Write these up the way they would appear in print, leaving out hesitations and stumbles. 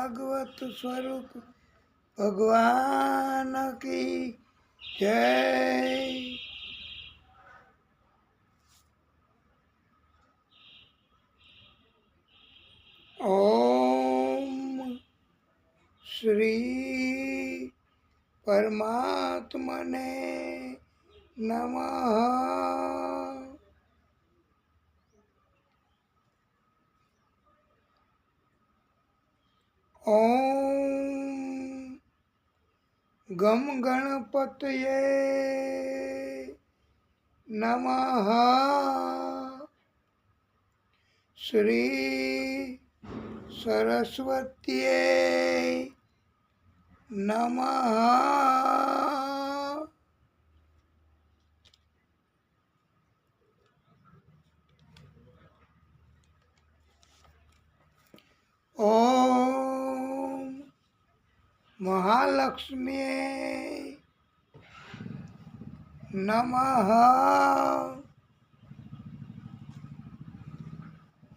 भागवत स्वरूप भगवान की जय। ओम श्री परमात्मने नमः। ओम गम गणपतये नमः। श्री सरस्वत्यै नमः। ओम महालक्ष्म्यै नमः।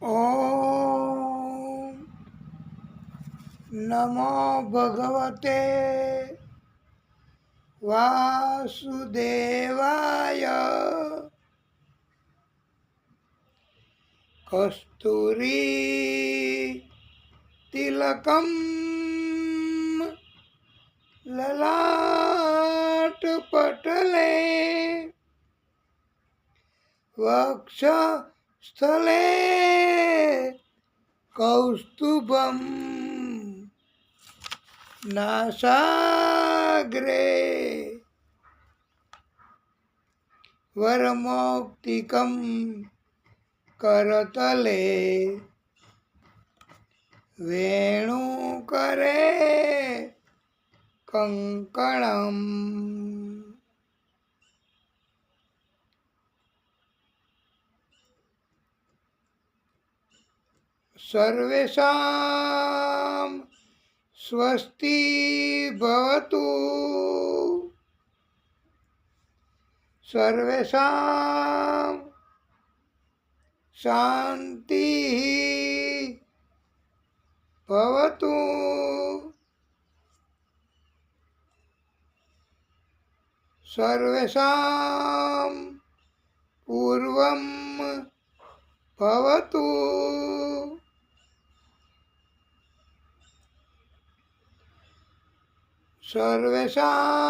ओम नमो भगवते वासुदेवाय। कस्तूरी तिलकम ललाट पटले वक्षस्थले कौस्तुभम नासाग्रे वरमौक्तिकं करतले वेणुकरे कंकणम। सर्वेषां स्वस्ति भवतु। सर्वेषां शान्तिः भवतु। सर्वेषां पूर्वं भवतु। सर्वेषां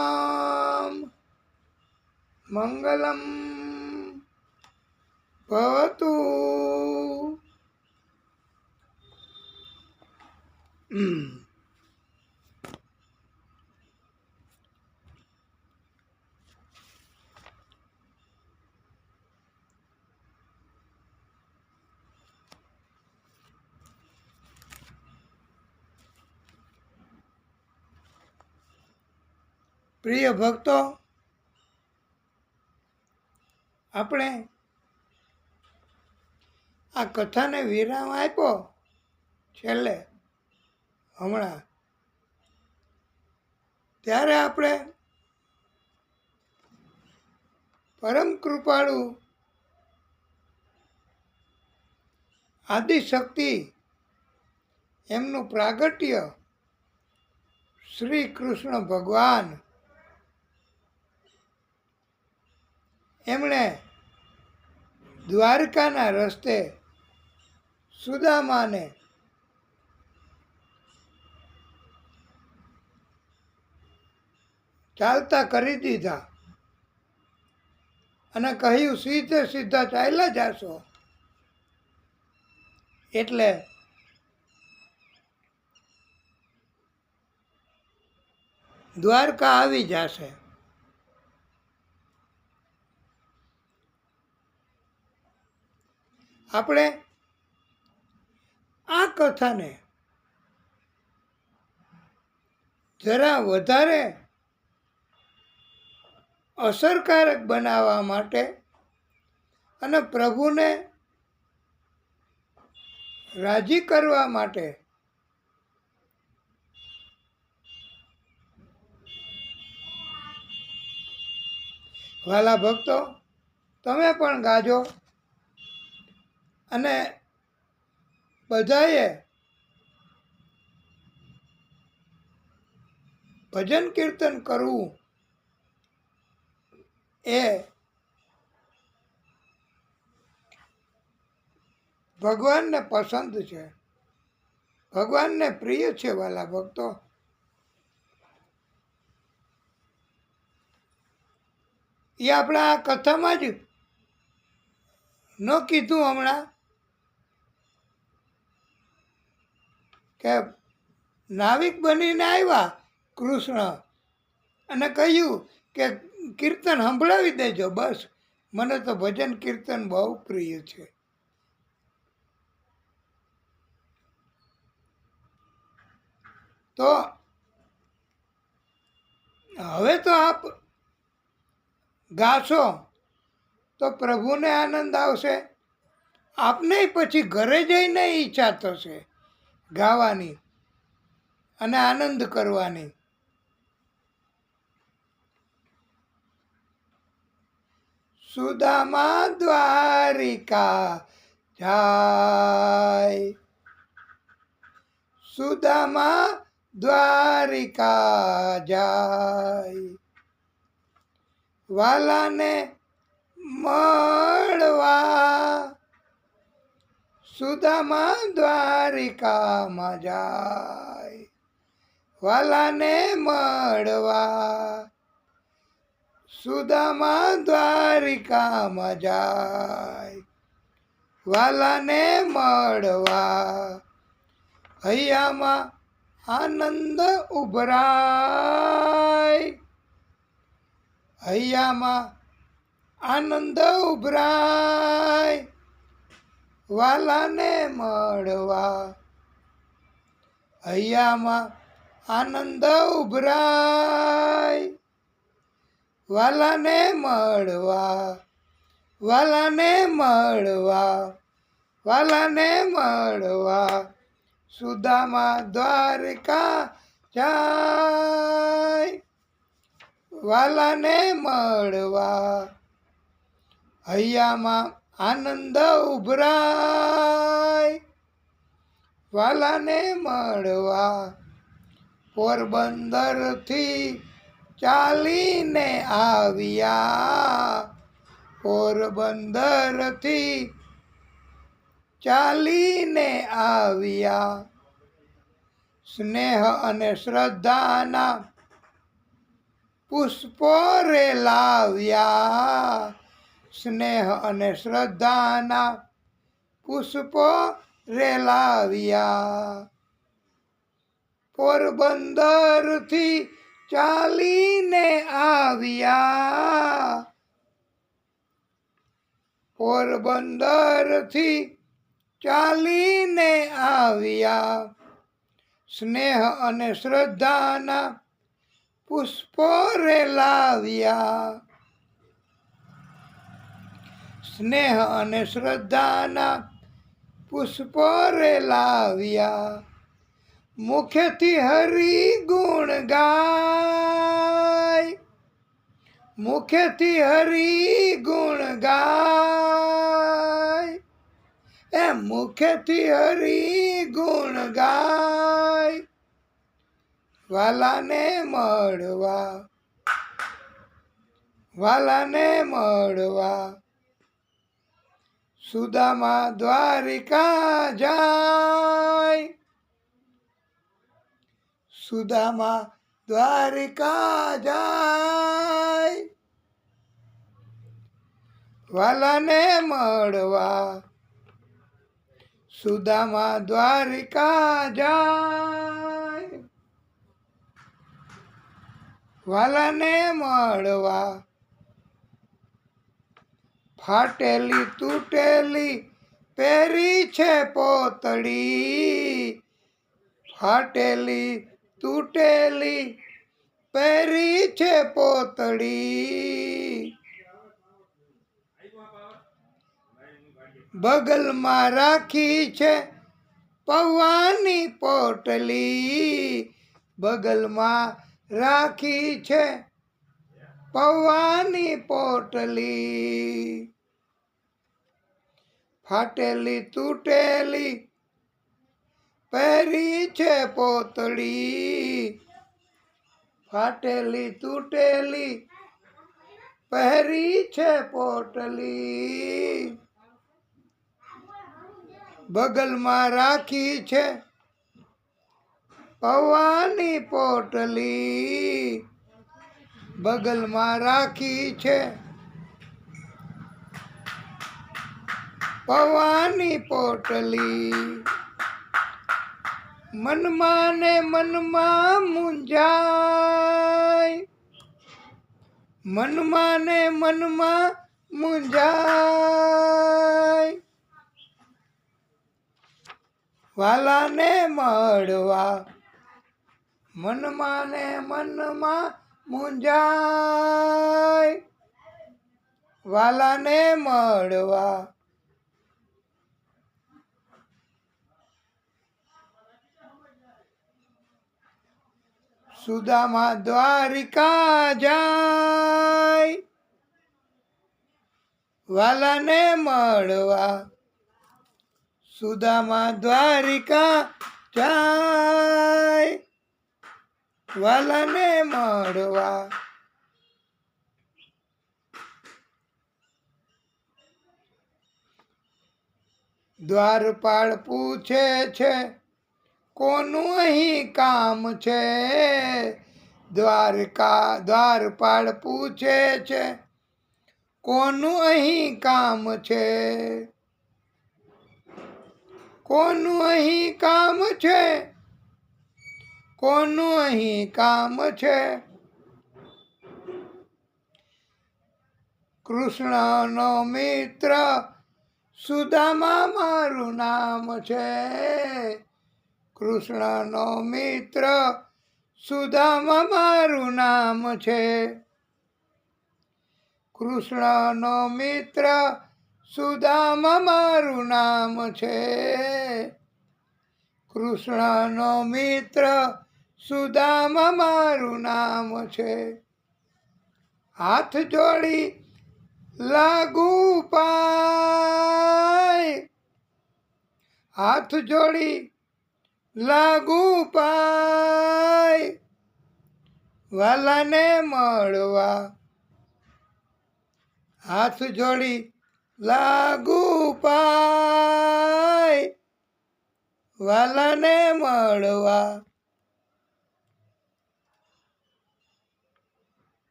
मंगलं भवतु। પ્રિય ભક્તો, આપણે આ કથાને વિરામ આપ્યો છેલ્લે હમણાં, ત્યારે આપણે પરમ કૃપાળુ આદિશક્તિ એમનું પ્રાગટ્ય શ્રી કૃષ્ણ ભગવાન એમણે દ્વારકાના રસ્તે સુદામાને ચાલતા કરી દીધા અને કહ્યું સીધે સીધા ચાલ્યા જાશો એટલે દ્વારકા આવી જશે. આપણે આ કથાને જરા વધારે અસરકારક બનાવવા માટે અને પ્રભુને રાજી કરવા માટે વાલા ભક્તો, તમે પણ ગાજો અને બધાએ ભજન કીર્તન કરવું એ ભગવાનને પસંદ છે, ભગવાનને પ્રિય છે વાલા ભક્તો. એ આપણા આ કથામાં જ ન કીધું હમણાં કે નાવિક બનીને આવ્યા કૃષ્ણ અને કહ્યું કે કીર્તન સંભળાવી દેજો, બસ મને તો ભજન કીર્તન બહુ પ્રિય છે. તો હવે તો આપ ગાશો તો પ્રભુને આનંદ આવશે, આપને પછી ઘરે જઈને ઈચ્છા થશે ગાવાની અને આનંદ કરવાની. સુદામા દ્વારિકા જાય, સુદામા દ્વારિકા જાય, વાલાને મળવા, સુદામા દ્વારિકામાં જાય, વાલાને મળવા, સુદામા દ્વારિકામાં જાય, વાલાને મળવા. હૈયામાં આનંદ ઉભરાય, હૈયામાં આનંદ ઉભરાય, વાલાને મળવા. હૈયામાં આનંદ ઉભરાય, વાલાને મળવા, વાલાને મળવા, વાલાને મળવા. સુદામા દ્વારિકા જાય, વાલાને મળવા. હૈયામાં આનંદ ઉભરાય, વાલાને મળવા. પોરબંદરથી ચાલીને આવ્યા, પોરબંદરથી ચાલીને આવ્યા. સ્નેહ અને શ્રદ્ધાના પુષ્પો રે લાવ્યા, સ્નેહ અને શ્રદ્ધાના પુષ્પો રે લાવ્યા. પોરબંદરથી ચાલીને આવ્યા, પોરબંદરથી ચાલીને આવ્યા. સ્નેહ અને શ્રદ્ધાના પુષ્પો રે લાવ્યા, સ્નેહ અને શ્રદ્ધાના પુષ્પો રે લાવ્યા. મુખેથી હરિ ગુણ ગાય, મુખેથી હરિ ગુણ ગાય, એ મુખેથી હરિ ગુણ ગાય, વાલાને મળવા, વાલાને મળવા. સુદામા દ્વારિકા જાય, સુદામા દ્વારિકા જાય, વાલાને મળવા. સુદામા દ્વારિકા જાય, વાલાને મળવા. ફાટેલી તૂટેલી પહેરી છે પોતડી, ફાટેલી તૂટેલી પહેરી છે પોતડી. બગલમાં રાખી છે પૌવાની પોટલી, બગલમાં રાખી છે પૌવાની પોટલી. ફાટેલી તૂટેલી પહેરી છે પોતડી, ફાટેલી તૂટેલી પહેરી છે પોટલી, બગલમાં રાખી છે પૌવાની પોટલી, બગલમાં રાખી છે પૌવાની પોટલી, મનમાં ને મનમાં મૂંઝાય, મનમાં ને મનમાં મૂંઝાય, વાલાને મળવા, મનમાં ને મનમાં મૂંઝાય, વાલાને મળવા, સુદામા દ્વારિકા જાય, વાલાને મળવા, સુદામા દ્વારિકા જાય, વાલાને મળવા, દ્વારપાળ પૂછે છે કોનું અહીં કામ છે, દ્વારપાળ પૂછે છે કોનું અહીં કામ છે, કોનું અહીં કામ છે, કોનું અહીં કામ છે, કૃષ્ણનો મિત્ર સુદામા મારું નામ છે, કૃષ્ણનો મિત્ર સુદામા મારું નામ છે, કૃષ્ણનો મિત્ર સુદામા મારું નામ છે, કૃષ્ણનો મિત્ર સુદામા મારું નામ છે, હાથ જોડી લાગુ પાય, હાથ જોડી લાગુ પાય, વાલાને મળવા, હાથ જોડી લાગુ પાય, વાલાને મળવા,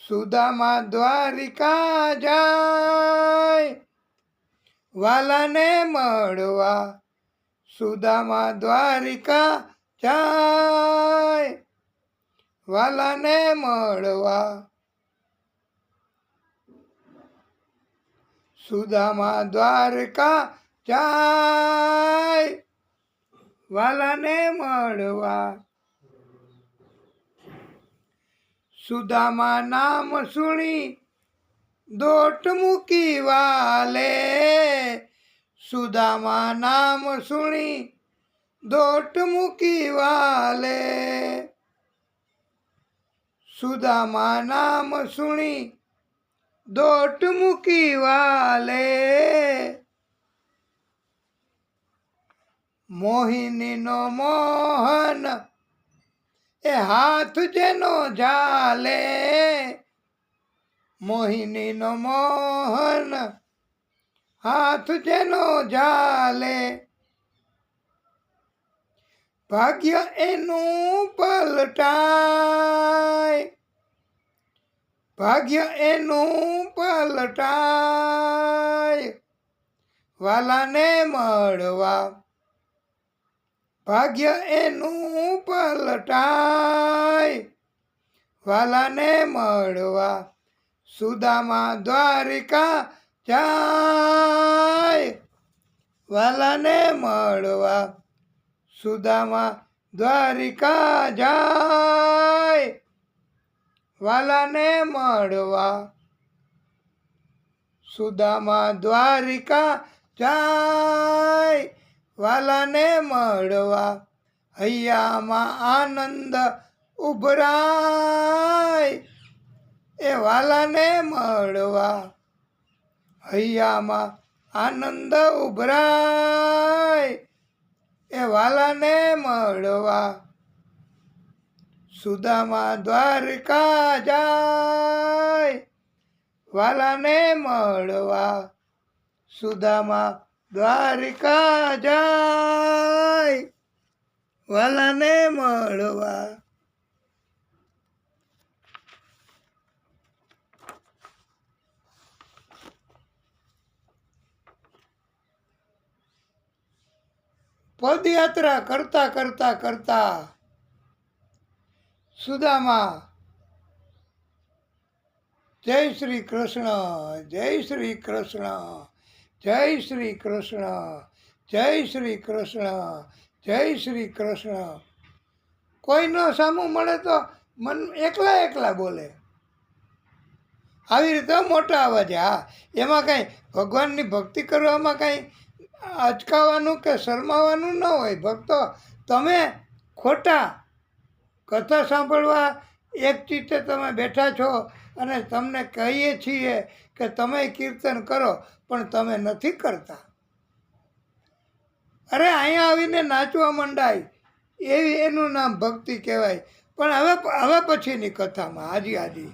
સુદામા દ્વારિકા જાય, વાલાને મળવા, સુદામા દ્વારિકા જાય, વાલાને મળવા, સુદામા દ્વારકા જાય, વાલાને મળવા, સુદામા નામ સુણી દોટ મૂકી વાલે, સુદામા નામ સુણી દોટ મૂકી વાલે, સુદામા નામ સુણી દોટ મૂકી વાલે, મોહિનીનો મોહન એ હાથ જેનો ઝાલે, મોહિનીનો મોહન હાથ જેનો ઝાલે, ભાગ્ય એનું પલટાય, ભાગ્ય એનું પલટાય, વાલાને મળવા, ભાગ્ય એનું પલટાય, વાલાને મળવા, સુદામા દ્વારિકા જાય, વાલાને મળવા, સુદામા દ્વારિકા જાય, વાલાને મળવા, સુદામા દ્વારિકા જાય, વાલાને મળવા, હૈયામાં આનંદ ઉભરાય એ વાલાને મળવા, હૈયામાં આનંદ ઉભરાય એ વાલાને મળવા, સુદામા દ્વારકા જાય વાલાને મળવા. સુદામા દ્વારકા જાય વાલાને મળવા. પદયાત્રા કરતા કરતા કરતા સુદામા જય શ્રી કૃષ્ણ, જય શ્રી કૃષ્ણ, જય શ્રી કૃષ્ણ, જય શ્રી કૃષ્ણ, જય શ્રી કૃષ્ણ. કોઈનો સામું મળે તો મન એકલા એકલા બોલે. આવી રીતે મોટા અવાજે. હા, એમાં કાંઈ ભગવાનની ભક્તિ કરવામાં કાંઈ અચકાવાનું કે શરમાવાનું ન હોય. ભક્તો, તમે ખોટા કથા સાંભળવા એક ચિત્તે તમે બેઠા છો અને તમને કહીએ છીએ કે તમે કીર્તન કરો, પણ તમે નથી કરતા. અરે અહીંયા આવીને નાચવા માંડાય એનું નામ ભક્તિ કહેવાય. પણ હવે પછીની કથામાં હાજી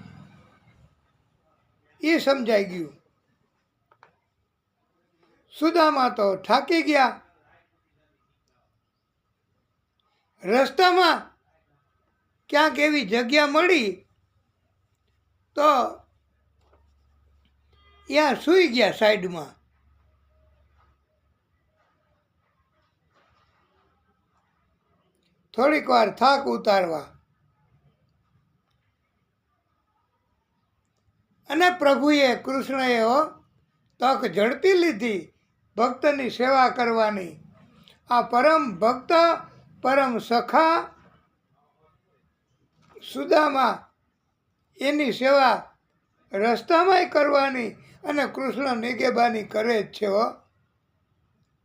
એ સમજાઈ ગયું. સુદામા તો થાકી ગયા. રસ્તામાં ક્યાંક એવી જગ્યા મળી તો ત્યાં સૂઈ ગયા સાઈડમાં. થોડીક વાર થાક ઉતારવા. અને પ્રભુએ કૃષ્ણએ તક ઝડપી લીધી ભક્તની સેવા કરવાની. આ પરમ ભક્ત, પરમ સખા સુદામા એની સેવા રસ્તામાંય કરવાની અને કૃષ્ણ નિગેબાની કરે જ છે.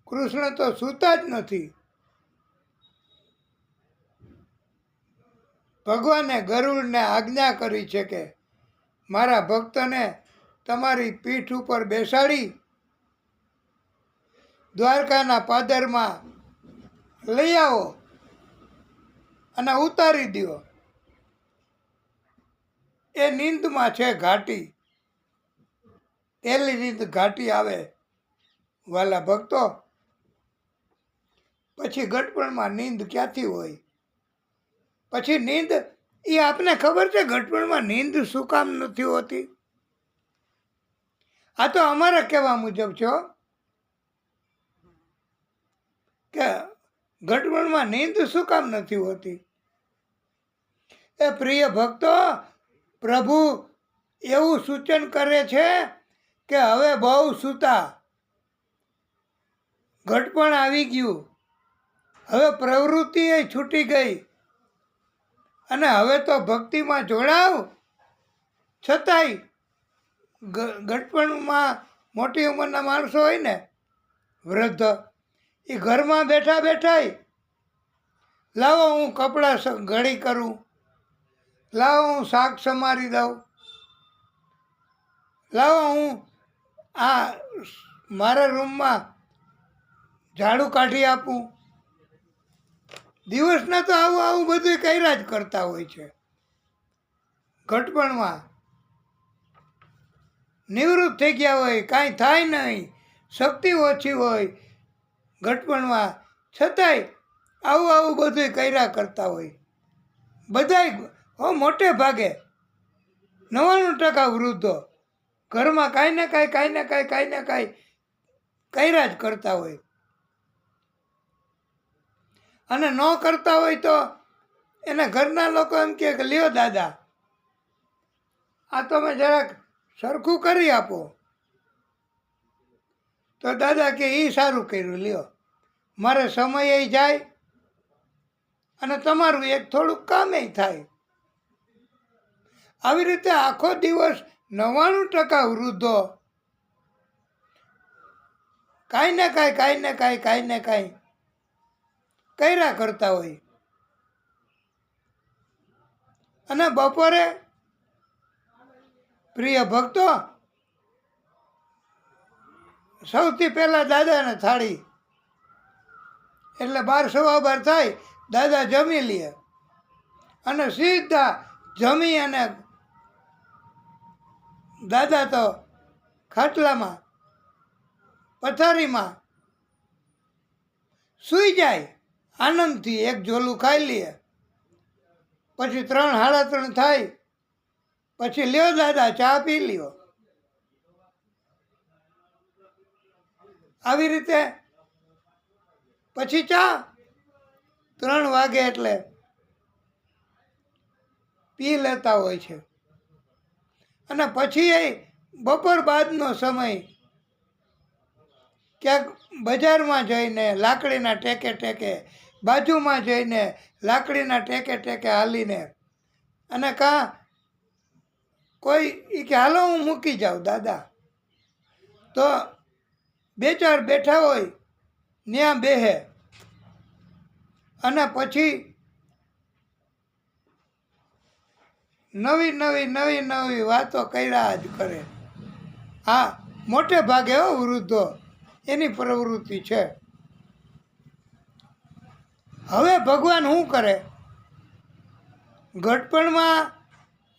કૃષ્ણ તો સૂતા જ નથી. ભગવાને ગરુડને આજ્ઞા કરી છે કે મારા ભક્તને તમારી પીઠ ઉપર બેસાડી દ્વારકાના પાદરમાં લઈ આવો અને ઉતારી દો. એ નીંદમાં છે ઘાટી. પહેલી નીંદ ઘાટી આવે વાલા ભક્તો. પછી ગટપણમાં નીંદ ક્યાંથી હોય? પછી નીંદ એ આપને ખબર છે ગટપણમાં નીંદ શું કામ નથી હોતી? આ તો અમારા કહેવા મુજબ છો કે ગટપણમાં નીંદ શું કામ નથી હોતી? એ પ્રિય ભક્તો, પ્રભુ એવું સૂચન કરે છે કે હવે બહુ સૂતા, ઘટપણ આવી ગયું, હવે પ્રવૃત્તિ એ છૂટી ગઈ અને હવે તો ભક્તિમાં જોડાવ. છતાંય ઘટપણમાં મોટી ઉંમરના માણસો હોય ને, વૃદ્ધ, એ ઘરમાં બેઠા બેઠાય લાવો હું કપડાં ઘડી કરું, લાવો હું શાક સમારી દઉં, લાવો હું આ મારા રૂમમાં ઝાડુ કાઢી આપું. દિવસના તો આવું બધું કર્યા જ કરતા હોય છે. ઘટપણમાં નિવૃત્ત થઈ ગયા હોય, કાંઈ થાય નહીં, શક્તિ ઓછી હોય ઘટપણમાં, છતાંય આવું બધું કર્યા કરતા હોય. બધાય મોટે ભાગે 99% વૃદ્ધો ઘરમાં કાંઈ ને કાંઈ કર્યા જ કરતા હોય. અને ન કરતા હોય તો એના ઘરના લોકો એમ કહે કે લ્યો દાદા, આ તમે જરાક સરખું કરી આપો. તો દાદા કે એ સારું કર્યું, લ્યો, મારે સમય જાય અને તમારું એક થોડુંક કામે થાય. આવી રીતે આખો દિવસ 99% વૃદ્ધો કાંઈ ને કાંઈ કર્યા કરતા હોય. અને બપોરે પ્રિય ભક્તો સૌથી પહેલાં દાદાને થાળી, એટલે 12 સવા 12 થાય, દાદા જમી લે અને સીધા જમી અને દાદા તો ખાટલામાં પથારીમાં સૂઈ જાય આનંદથી. એક ઝોલું ખાઈ લે, પછી 3 સાડા 3 થાય, પછી લ્યો દાદા ચા પી લ્યો. આવી રીતે પછી ચા 3 વાગે એટલે પી લેતા હોય છે. અને પછી એ બપોર બાદનો સમય ક્યાંક બજારમાં જઈને લાકડીના ટેકે ટેકે, બાજુમાં જઈને લાકડીના ટેકે ટેકે હાલીને, અને કાં કોઈ એ કે હાલો હું મૂકી જાઉં દાદા, તો 2-4 બેઠા હોય ત્યાં બેહે અને પછી નવી નવી વાતો કર્યા જ કરે. હા, મોટે ભાગે વૃદ્ધો એની પ્રવૃત્તિ છે. હવે ભગવાન શું કરે? ઘટપણમાં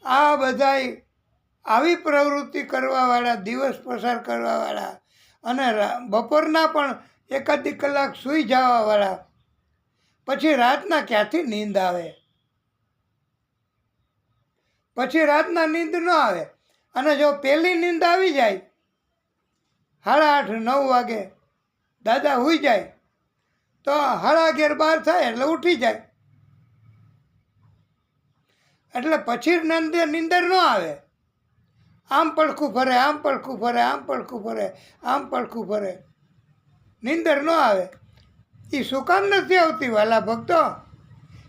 આ બધાય આવી પ્રવૃત્તિ કરવાવાળા, દિવસ પસાર કરવાવાળા અને બપોરના પણ એકાદી કલાક સૂઈ જવાવાળા પછી રાતના ક્યાંથી નીંદ આવે? પછી રાતના નીંદ ન આવે. અને જો પહેલી નીંદ આવી જાય 8:30-9 વાગે દાદા સૂઈ જાય તો 11:30-12 થાય એટલે ઉઠી જાય. એટલે પછી નીંદર ન આવે. આમ પડખું ફરે, આમ પડખું ફરે, આમ પડખું ફરે, આમ પડખું ફરે, નીંદર ન આવે. એ શું કામ નથી આવતી વાલા ભક્તો?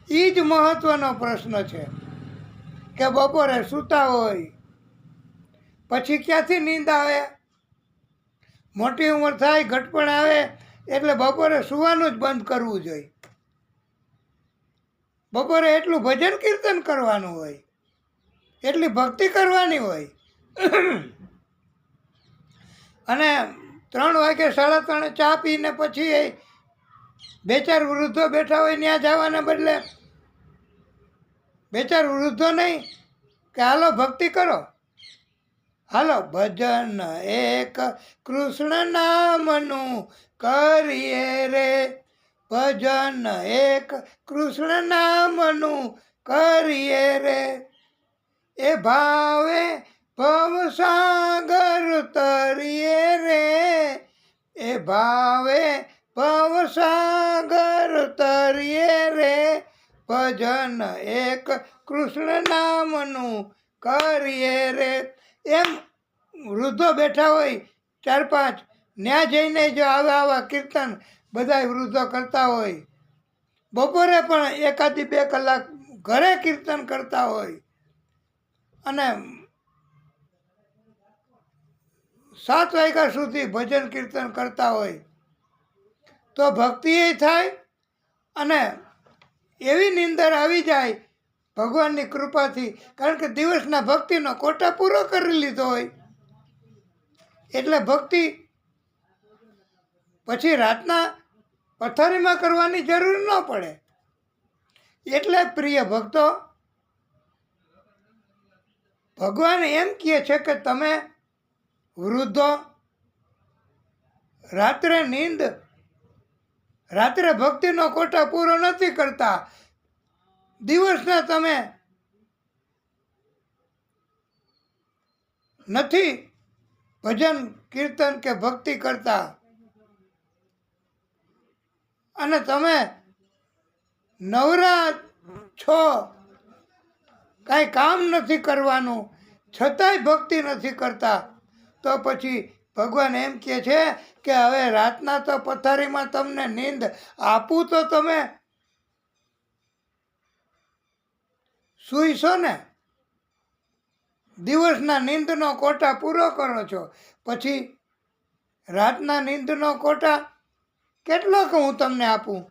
એ જ મહત્વનો પ્રશ્ન છે કે બપોરે સૂતા હોય પછી ક્યાંથી નીંદ આવે? મોટી ઉંમર થાય, ઘટપણ આવે એટલે બપોરે સૂવાનું જ બંધ કરવું જોઈએ. બપોરે એટલું ભજન કીર્તન કરવાનું હોય, એટલી ભક્તિ કરવાની હોય. અને 3 વાગે 3:30 ચા પીને પછી એ 2-4 વૃદ્ધો બેઠા હોય ત્યાં જવાના બદલે 2-4 વૃદ્ધો નહીં કે હાલો ભક્તિ કરો, હાલો ભજન એક કૃષ્ણ નામનું કરીએ રે, ભજન એક કૃષ્ણ નામનું કરીએ રે, એ ભાવે ભવસાગર તરીએ રે, એ ભાવે ભવસાગર તરીએ રે, ભજન એક કૃષ્ણ નામનું કરીએ રે. એમ વૃદ્ધો બેઠા હોય 4-5, ત્યાં જઈને જો આવા કીર્તન બધા વૃદ્ધો કરતા હોય, બપોરે પણ 1-2 કલાક ઘરે કીર્તન કરતા હોય અને 7 વાગ્યા સુધી ભજન કીર્તન કરતા હોય, તો ભક્તિ એ થાય અને એવી નીંદર આવી જાય ભગવાનની કૃપાથી. કારણ કે દિવસના ભક્તિનો કોટા પૂરો કરી લીધો હોય એટલે ભક્તિ પછી રાતના પથારીમાં કરવાની જરૂર ન પડે. એટલે પ્રિય ભક્તો, ભગવાન એમ કહે છે કે તમે વૃદ્ધો રાત્રે ભક્તિનો કોટા પૂરો નથી કરતા, દિવસના તમે નથી ભજન કીર્તન કે ભક્તિ કરતા, અને તમે નવરા છો, કાંઈ કામ નથી કરવાનું છતાંય ભક્તિ નથી કરતા, તો પછી ભગવાન એમ કહે છે કે હવે રાતના તો પથારીમાં તમને નીંદ આપું તો તમે સૂઈશો ને? દિવસના નીંદનો કોટા પૂરો કરો છો, પછી રાતના નીંદનો કોટા કેટલો કે હું તમને આપું?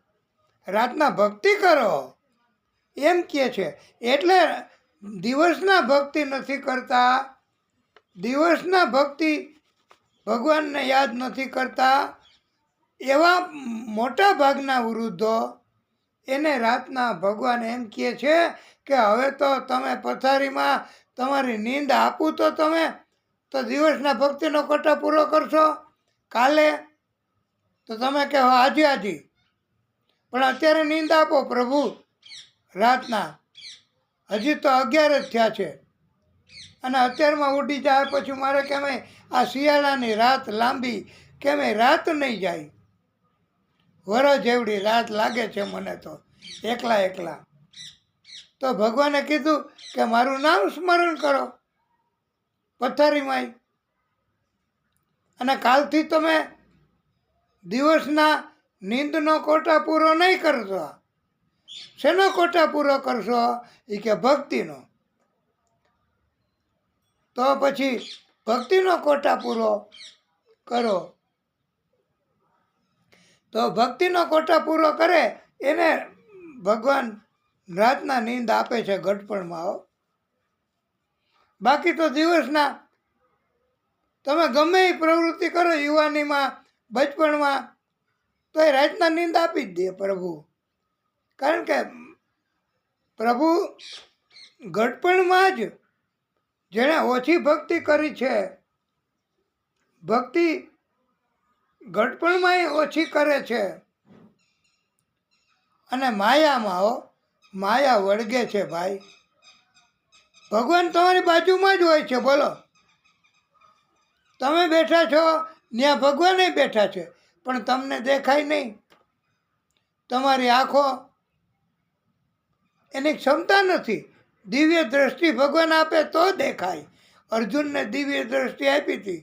રાતના ભક્તિ કરો એમ કહે છે. એટલે દિવસના ભક્તિ નથી કરતા, દિવસના ભક્તિ ભગવાનને યાદ નથી કરતા એવા મોટા ભાગના વૃદ્ધો એને રાતના ભગવાન એમ કહે છે કે હવે તો તમે પથારીમાં તમારી નીંદ આપું તો તમે તો દિવસના ભક્તિનો કોટા પૂરો કરશો, કાલે તો તમે કહો હાજી હાજી, પણ અત્યારે નીંદ આપો પ્રભુ રાતના, હજી તો 11 જ થયા છે અને અત્યારમાં ઉડી જાય પછી મારે કેમે આ શિયાળાની રાત લાંબી કેમે રાત નહીં જાય, વરસ જેવડી રાત લાગે છે મને તો એકલા એકલા. તો ભગવાને કીધું કે મારું નામ સ્મરણ કરો પથારીમાં, અને કાલથી તમે દિવસના નીંદનો કોટા પૂરો નહીં કરશો. શેનો કોટા પૂરો કરશો? એ કે ભક્તિનો. તો પછી ભક્તિનો કોટા પૂરો કરો. તો ભક્તિનો કોટા પૂરો કરે એને ભગવાન રાતના નીંદ આપે છે ઘટપણમાં હો. બાકી તો દિવસના તમે ગમે એ પ્રવૃત્તિ કરો યુવાનીમાં બચપણમાં તો એ રાતના નીંદ આપી જ દે પ્રભુ. કારણ કે પ્રભુ ઘટપણમાં જ જેણે ઓછી ભક્તિ કરી છે, ભક્તિ ઘટપણમાં ઓછી કરે છે, અને માયામાં હો માયા વળગે છે ભાઈ. ભગવાન તમારી બાજુમાં જ હોય છે. બોલો, તમે બેઠા છો ત્યાં ભગવાન બેઠા છે પણ તમને દેખાય નહીં. તમારી આંખો એની ક્ષમતા નથી. દિવ્ય દ્રષ્ટિ ભગવાન આપે તો દેખાય. અર્જુનને દિવ્ય દ્રષ્ટિ આપી હતી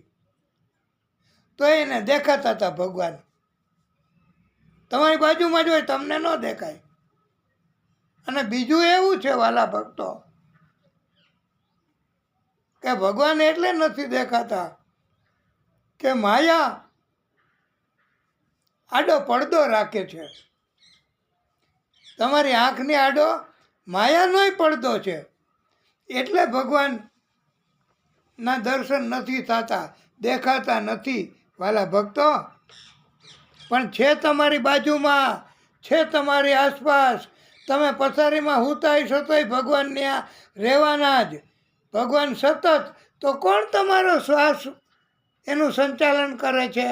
તો એને દેખાતા હતા ભગવાન. તમારી બાજુમાં જ હોય તમને ન દેખાય. અને બીજું એવું છે વાલા ભક્તો કે ભગવાન એટલે નથી દેખાતા કે માયા આડો પડદો રાખે છે. તમારી આંખની આડો માયાનોય પડદો છે એટલે ભગવાનના દર્શન નથી થતા, દેખાતા નથી વાલા ભક્તો. પણ છે તમારી બાજુમાં, છે તમારી આસપાસ. તમે પથારીમાં હુતાઈ છો તોય ભગવાન ત્યાં રહેવાના જ. ભગવાન સતત. તો કોણ તમારો શ્વાસ એનું સંચાલન કરે છે?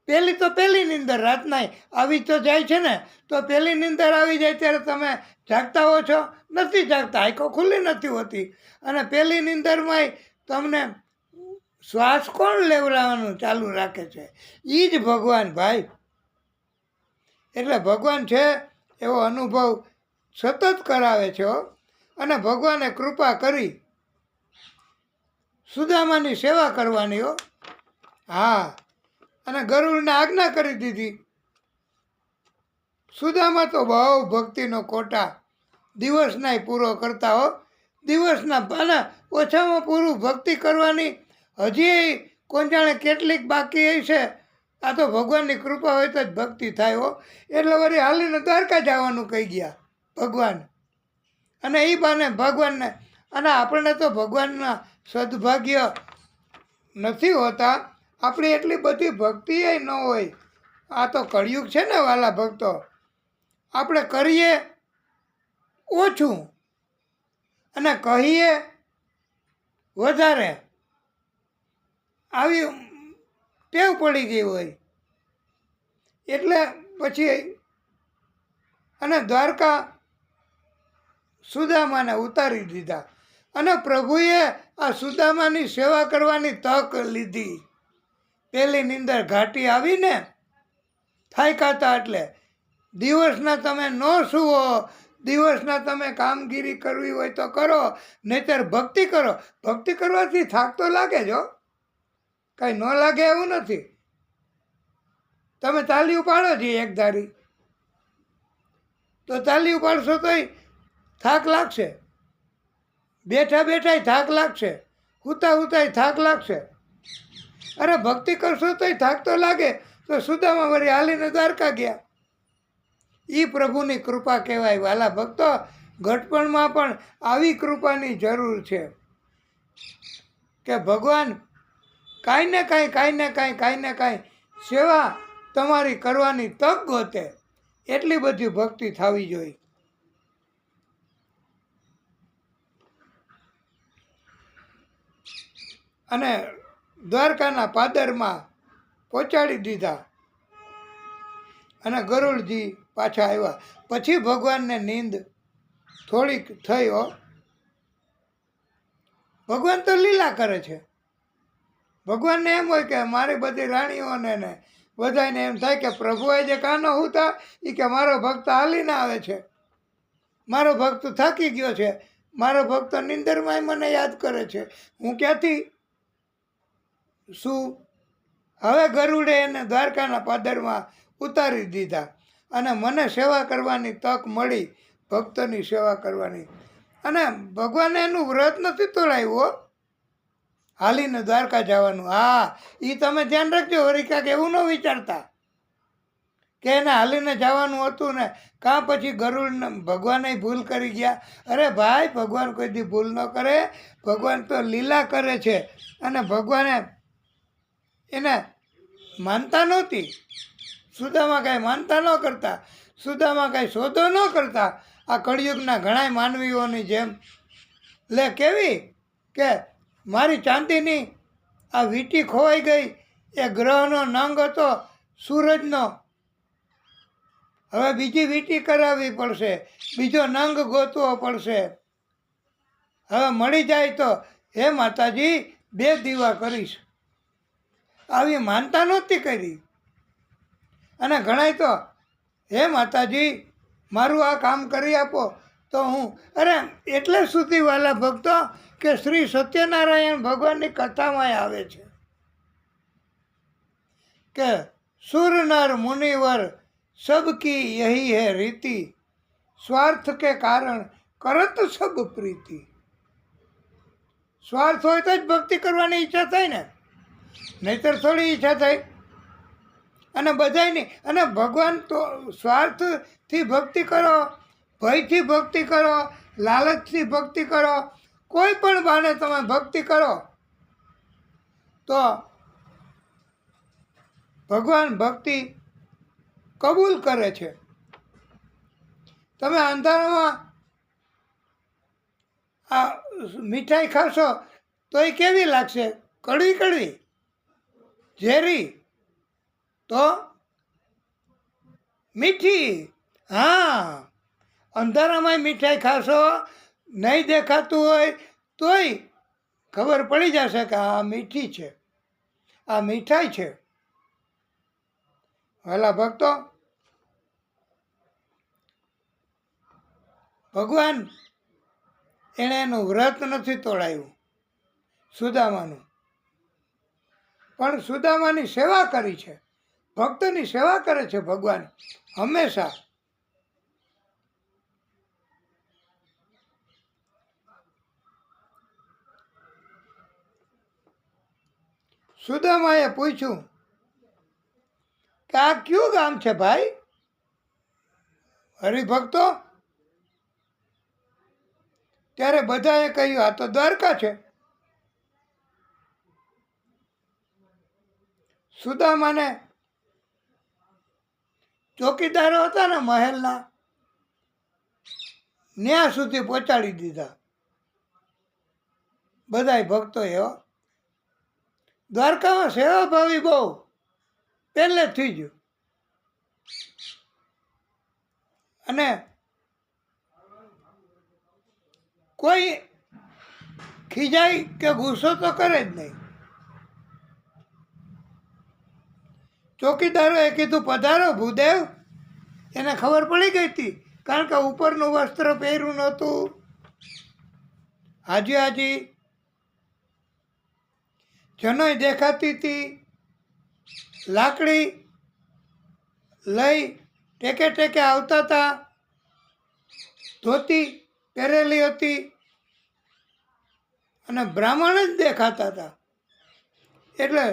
પહેલી નીંદર રાતના આવી તો જાય છે ને, તો પહેલી નીંદર આવી જાય ત્યારે તમે જાગતા હો છો? નથી જાગતા, આંખો ખુલ્લી નથી હોતી. અને પહેલી નીંદરમાં તમને શ્વાસ કોણ લેવડાવવાનું ચાલુ રાખે છે? એ જ ભગવાન ભાઈ. એટલે ભગવાન છે એવો અનુભવ સતત કરાવે છે. અને ભગવાને કૃપા કરી સુદામાની સેવા કરવાની હો. હા, અને ગરુડને આજ્ઞા કરી દીધી. સુદામા તો બહુ ભક્તિનો કોટા દિવસનાય પૂરો કરતા હો. દિવસના અને ઓછામાં પૂરું ભક્તિ કરવાની હજી કોણ જાણે કેટલીક બાકી હશે. આ તો ભગવાનની કૃપા હોય તો જ ભક્તિ થાય હો. એટલે વળી હાલીને દ્વારકા જવાનું કહી ગયા ભગવાન. અને એ બાને ભગવાનને, અને આપણને તો ભગવાનના સદભાગ્ય નથી હોતા. આપણી એટલી બધી ભક્તિ ન હોય. આ તો કળિયુગ છે ને વાલા ભક્તો. આપણે કરીએ ઓછું અને કહીએ વધારે, આવી ટેવ પડી ગઈ હોય. એટલે પછી અને દ્વારકા સુદામાને ઉતારી દીધા. અને પ્રભુએ આ સુદામાની સેવા કરવાની તક લીધી. પહેલી નીંદર ઘાટી આવીને થાક્યા એટલે દિવસના તમે ન સૂવો, દિવસના તમે કામગીરી કરવી હોય તો કરો, નહીંતર ભક્તિ કરો. ભક્તિ કરવાથી થાક તો લાગે જ હો, કાંઈ ન લાગે એવું નથી. તમે તાલી ઉપાડો છો એક ધારી, તો તાલી ઉપાડશો તોય થાક લાગશે. બેઠા બેઠાય થાક લાગશે, હુતા હુતાય થાક લાગશે. અરે ભક્તિ કરશો તોય થાક તો લાગે. તો સુદામા વળી હાલીને દ્વારકા ગયા. એ પ્રભુની કૃપા કહેવાય વાલા ભક્તો. ઘટપણમાં પણ આવી કૃપાની જરૂર છે કે ભગવાન કાંઈ ને કાંઈ સેવા તમારી કરવાની તક ગોતે. એટલી બધી ભક્તિ થવી જોઈએ. અને દ્વારકાના પાદરમાં પહોંચાડી દીધા અને ગરુડજી પાછા આવ્યા. પછી ભગવાનને નીંદ થોડીક થઈ. ભગવાન તો લીલા કરે છે. ભગવાનને એમ હોય કે મારી બધી રાણીઓને ને બધાને એમ થાય કે પ્રભુએ જે કાનો હુતા એ કે મારો ભક્ત હાલીને આવે છે, મારો ભક્ત થાકી ગયો છે, મારો ભક્ત નિંદરમાંય મને યાદ કરે છે, હું ક્યાંથી શું? હવે ગરુડે એને દ્વારકાના પાદરમાં ઉતારી દીધા અને મને સેવા કરવાની તક મળી, ભક્તની સેવા કરવાની. અને ભગવાને એનું વ્રત નથી તોડાવ્યું હાલીને દ્વારકા જવાનું. હા, એ તમે ધ્યાન રાખજો. વળી કાંઈક એવું ન વિચારતા કે એને હાલીને જવાનું હતું ને કાં પછી ગરુડને ભગવાને ભૂલ કરી ગયા. અરે ભાઈ, ભગવાન કોઈ દી ભૂલ ન કરે. ભગવાન તો લીલા કરે છે. અને ભગવાને એને માનતા નહોતી. સુદામાં કાંઈ માનતા ન કરતા, સુદામાં કાંઈ શોધો ન કરતા. આ કળિયુગના ઘણાય માનવીઓની જેમ લે કેવી કે મારી ચાંદીની આ વીંટી ખોવાઈ ગઈ, એ ગ્રહનો નંગ હતો સૂરજનો, હવે બીજી વીંટી કરાવવી પડશે, બીજો નંગ ગોતવો પડશે. હવે મળી જાય તો હે માતાજી 2 દીવા કરીશ. આવી માનતા નહોતી કરી. અને ઘણાય તો હે માતાજી મારું આ કામ કરી આપો તો હું. અરે એટલે સુધી વાલા ભક્તો કે શ્રી સત્યનારાયણ ભગવાનની કથામાં આવે છે કે સુર નર મુનિવર સબકી યહી હૈ રીતિ, સ્વાર્થ કે કારણ કરત સબ પ્રીતિ. સ્વાર્થ હોય તો જ ભક્તિ કરવાની ઈચ્છા થાય ને, નહીતર થોડી ઈચ્છા થાય. અને બધાયની અને ભગવાન તો સ્વાર્થથી ભક્તિ કરો, ભયથી ભક્તિ કરો, લાલચથી ભક્તિ કરો, કોઈ પણ બહાને તમે ભક્તિ કરો તો ભગવાન ભક્તિ કબૂલ કરે છે. તમે અંધારામાં આ મીઠાઈ ખાશો તો એ કેવી લાગશે? કડવી કડવી, ઝેરી તો મીઠી. હા, અંધારામાં મીઠાઈ ખાશો, નહીં દેખાતું હોય તોય ખબર પડી જશે કે આ મીઠી છે, આ મીઠાઈ છે. વહેલા ભક્તો, ભગવાન એણે એનું વ્રત નથી તોડાયું સુદામાનું, પણ સુદામાની સેવા કરી છે. ભક્તની સેવા કરે છે ભગવાન હંમેશા. સુદામાએ પૂછ્યું કે આ કયું ગામ છે ભાઈ? હરિભક્તો, ત્યારે બધાએ કહ્યું આ તો દ્વારકા છે. સુદામાને ચોકીદારો હતા ને મહેલના, ન્યા સુધી પહોંચાડી દીધા બધાય ભક્તોએ. દ્વારકામાં સેવાભાવી બહુ પહેલેથી જ. અને કોઈ ખીજાય કે ગુસ્સો તો કરે જ નહીં. ચોકીદારોએ કીધું પધારો ભૂદેવ. એને ખબર પડી ગઈ હતી, કારણ કે ઉપરનું વસ્ત્ર પહેર્યું નહોતું. હાજી હાજી જનોય દેખાતી હતી. લાકડી લઈ ટેકે ટેકે આવતા હતા. ધોતી પહેરેલી હતી અને બ્રાહ્મણ જ દેખાતા હતા. એટલે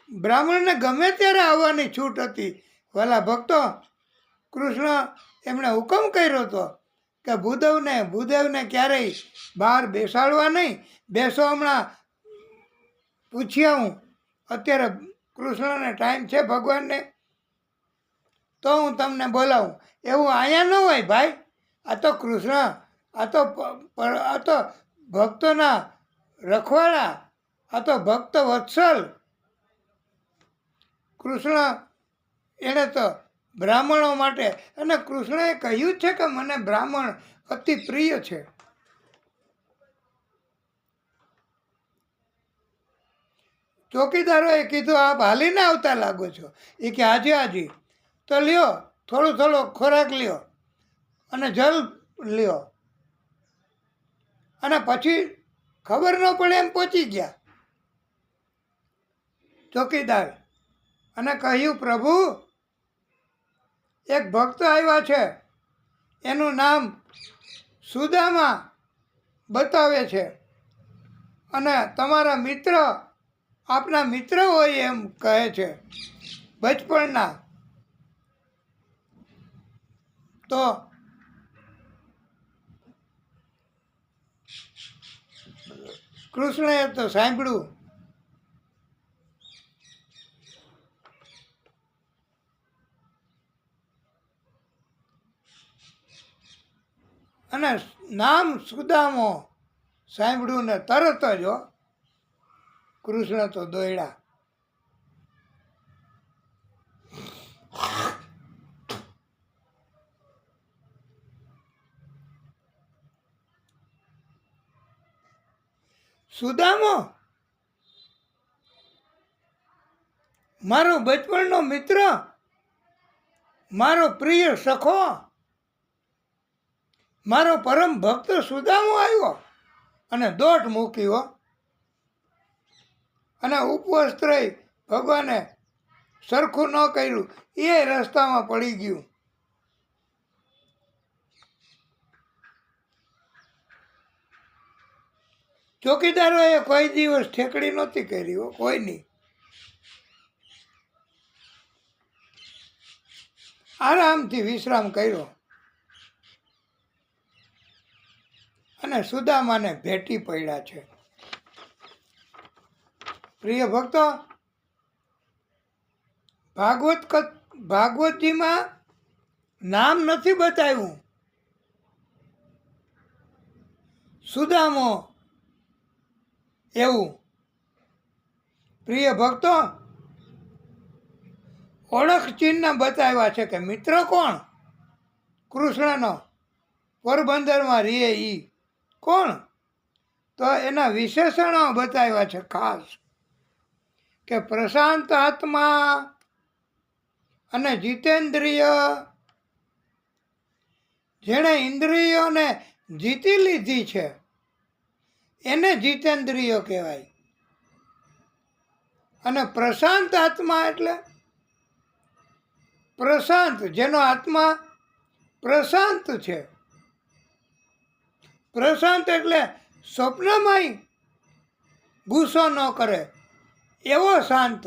બ્રાહ્મણને ગમે ત્યારે આવવાની છૂટ હતી. વાલા ભક્તો, કૃષ્ણ એમણે હુકમ કર્યો હતો કે ભૂદેવને ક્યારેય બહાર બેસાડવા નહીં. બેસો, હમણાં પૂછી આવું. અત્યારે કૃષ્ણને ટાઈમ છે ભગવાનને, તો હું તમને બોલાવું. એવું અહીંયા ન હોય ભાઈ. આ તો કૃષ્ણ, આ તો ભક્તોના રખવાડા, આ તો ભક્ત વત્સલ કૃષ્ણ. એણે તો બ્રાહ્મણો માટે, અને કૃષ્ણએ કહ્યું છે કે મને બ્રાહ્મણ અતિ પ્રિય છે. ચોકીદારોએ કીધું આપ હાલીને આવતા લાગો છો. એ કે હાજી હાજી. તો લ્યો, થોડો ખોરાક લ્યો અને જલ લ્યો. અને પછી ખબર ન પડે એમ પહોંચી ગયા ચોકીદાર. અને કહ્યું પ્રભુ, એક ભક્ત આવ્યા છે, એનું નામ સુદામા બતાવે છે, અને તમારા મિત્ર, આપના મિત્ર હોય એમ કહે છે બચપણના. તો કૃષ્ણએ તો સાંભળ્યું. અને નામ સુદામો સાંભળ્યું ને તરત જ કૃષ્ણ તો દોડ્યા. સુદામો મારો બચપણનો મિત્ર, મારો પ્રિય સખો, મારો પરમ ભક્ત સુદામો આવ્યો અને દોટ મૂક્યો. અને ઉપવસ્ત્ર ભગવાને સરખું ન કર્યું, એ રસ્તામાં પડી ગયું. ચોકીદારોએ કોઈ દિવસ ઠેકડી નહોતી કરી, કોઈની. આરામથી વિશ્રામ કર્યો અને સુદામાને ભેટી પડ્યા છે. પ્રિય ભક્તો, ભાગવતજીમાં નામ નથી બતાવ્યું. સુદામો એવું. પ્રિય ભક્તો, ઓળખ ચિહ્ન બતાવ્યા છે કે મિત્ર કોણ? કૃષ્ણનો પોરબંદરમાં રહે ઈ કોણ? તો એના વિશેષણો બતાવ્યા છે ખાસ, કે પ્રશાંત આત્મા અને જીતેન્દ્રિય. જેણે ઇન્દ્રિયોને જીતી લીધી છે એને જીતેન્દ્રિયો કહેવાય. અને પ્રશાંત આત્મા એટલે પ્રશાંત, જેનો આત્મા પ્રશાંત છે. પ્રશાંત એટલે સ્વપ્નમાંય ગુસ્સો ન કરે એવો શાંત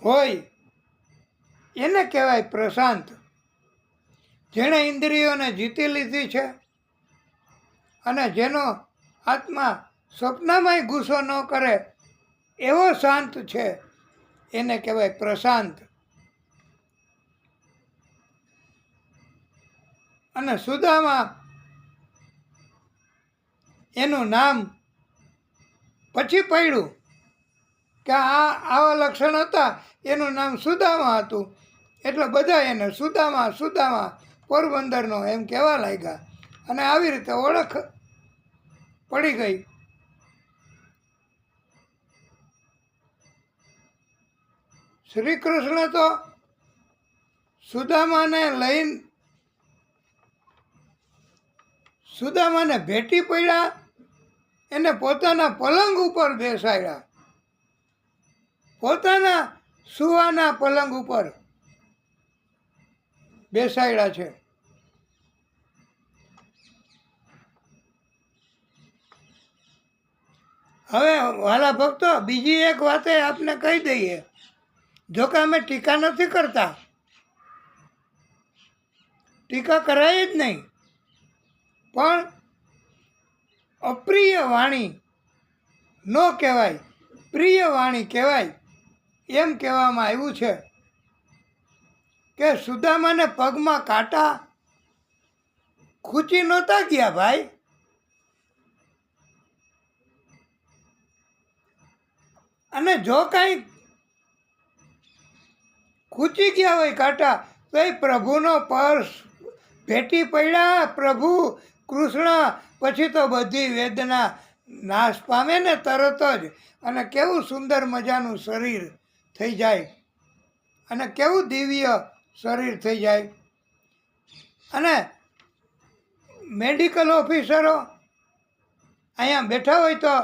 હોય, એને કહેવાય પ્રશાંત. જેણે ઇન્દ્રિયોને જીતી લીધી છે અને જેનો આત્મા સ્વપ્નમાંય ગુસ્સો ન કરે એવો શાંત છે, એને કહેવાય પ્રશાંત. અને સુદામા એનું નામ પછી પડ્યું કે આવા લક્ષણ હતા, એનું નામ સુદામા હતું. એટલે બધા એને સુદામા પોરબંદરનો એમ કહેવા લાગ્યા. અને આવી રીતે ઓળખ પડી ગઈ. શ્રી કૃષ્ણ તો સુદામાને ભેટી પડ્યા, એને પોતાના પલંગ ઉપર બેસાડ્યા, પોતાના સુવાના પલંગ ઉપર બેસાડ્યા છે. હવે વાલા ભક્તો, બીજી એક વાતે આપને કહી દઈએ. જો કે અમે ટીકા નથી કરતા, ટીકા કરાય જ નહીં, પણ અપ્રિય વાણી ન કહેવાય, પ્રિય વાણી કહેવાય એમ કહેવામાં આવ્યું છે. કે સુદામાને પગમાં કાંટા ખૂંચી નહોતા ગયા ભાઈ. અને જો કાંઈ ખૂંચી ગયા હોય કાંટા તો એ પ્રભુનો પર્સ ભેટી પડ્યા પ્રભુ કૃષ્ણ, પછી તો બધી વેદના નાશ પામે ને તરત જ. અને કેવું સુંદર મજાનું શરીર થઈ જાય, અને કેવું દિવ્ય શરીર થઈ જાય. અને મેડિકલ ઓફિસરો અહીંયા બેઠા હોય તો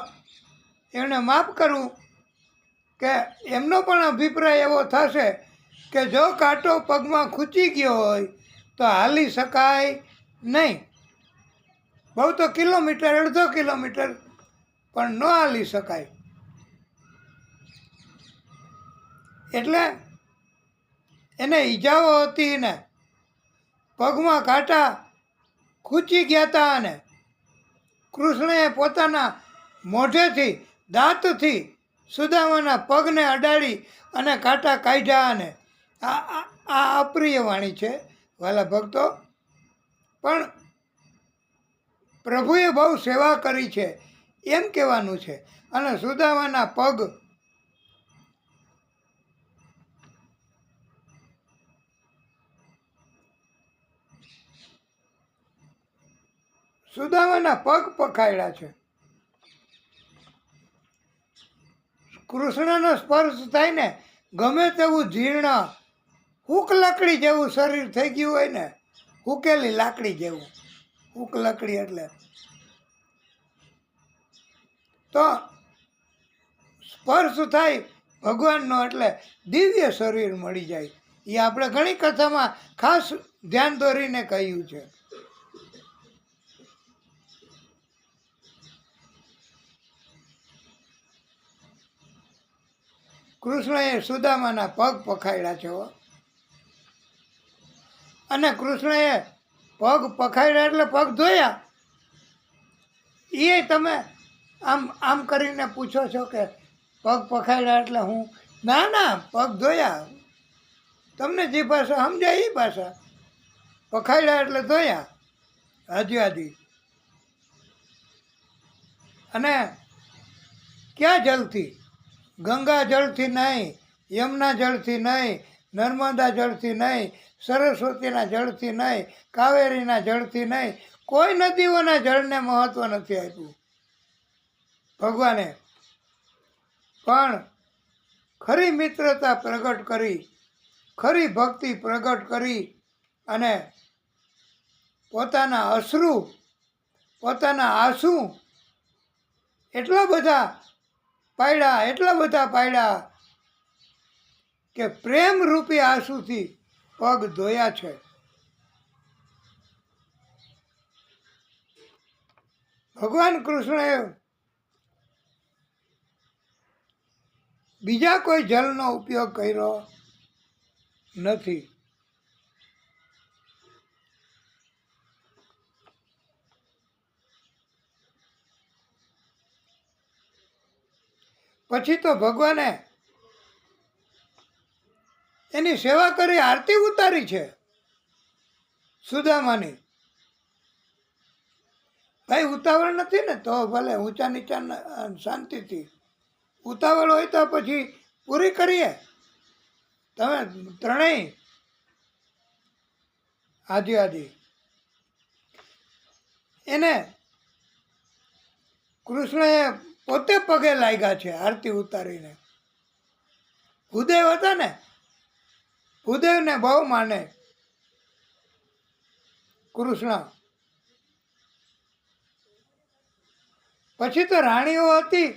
એમને માફ કરવું કે એમનો પણ અભિપ્રાય એવો થશે કે જો કાંટો પગમાં ખૂંચી ગયો હોય તો હાલી શકાય નહીં. બહુ તો કિલોમીટર, અડધો કિલોમીટર પણ ન હાલી શકાય. એટલે એને ઈજાઓ હતી ને પગમાં કાંટા ખૂંચી ગયા હતા. અને કૃષ્ણએ પોતાના મોઢેથી દાંતથી સુદામાના પગને અડાડી અને કાંટા કાઢ્યા. અને આ અપ્રિય વાણી છે વાલા ભક્તો, પણ પ્રભુએ બહુ સેવા કરી છે એમ કહેવાનું છે. અને સુદામાના પગ પખાડ્યા છે. કૃષ્ણનો સ્પર્શ થાય ને ગમે તેવું જીર્ણ હૂક લકડી જેવું શરીર થઈ ગયું હોય ને, હૂકેલી લાકડી જેવું. હૂક લકડી એટલે તો સ્પર્શ થાય ભગવાનનો એટલે દિવ્ય શરીર મળી જાય. એ આપણે ઘણી કથામાં ખાસ ધ્યાન દોરીને કહ્યું છે. કૃષ્ણએ સુદામાના પગ પખાડ્યા છે. અને કૃષ્ણએ પગ પખાડ્યા એટલે પગ ધોયા. એ તમે આમ કરીને પૂછો છો કે પગ પખાડ્યા એટલે હું? ના, પગ ધોયા. તમને જે ભાષા સમજાય એ ભાષા. પખાડ્યા એટલે ધોયા. હાજી. અને ક્યાં જલથી? ગંગા જળથી નહીં, યમુના જળથી નહીં, નર્મદા જળથી નહીં, સરસ્વતીના જળથી નહીં, કાવેરીના જળથી નહીં. કોઈ નદીઓના જળને મહત્વ નથી આપ્યું ભગવાને. પણ ખરી મિત્રતા પ્રગટ કરી, ખરી ભક્તિ પ્રગટ કરી અને પોતાના અશ્રુ, પોતાના આંસુ એટલા બધા પાડ્યા કે પ્રેમ રૂપી આંસુથી પગ ધોયા છે. ભગવાન કૃષ્ણએ બીજા કોઈ જલનો ઉપયોગ કર્યો નથી. પછી તો ભગવાને એની સેવા કરી, આરતી ઉતારી છે સુદામાની. ભાઈ ઉતાવળ નથી ને તો ભલે ઊંચા નીચા શાંતિથી. ઉતાવળ હોય તો પછી પૂરી કરીએ તમે ત્રણેય. હાજી. એને કૃષ્ણએ પોતે પગે લાગ્યા છે આરતી ઉતારીને. ભૂદેવ હતા ને, ભૂદેવને બહુ માને કૃષ્ણ. પછી તો રાણીઓ હતી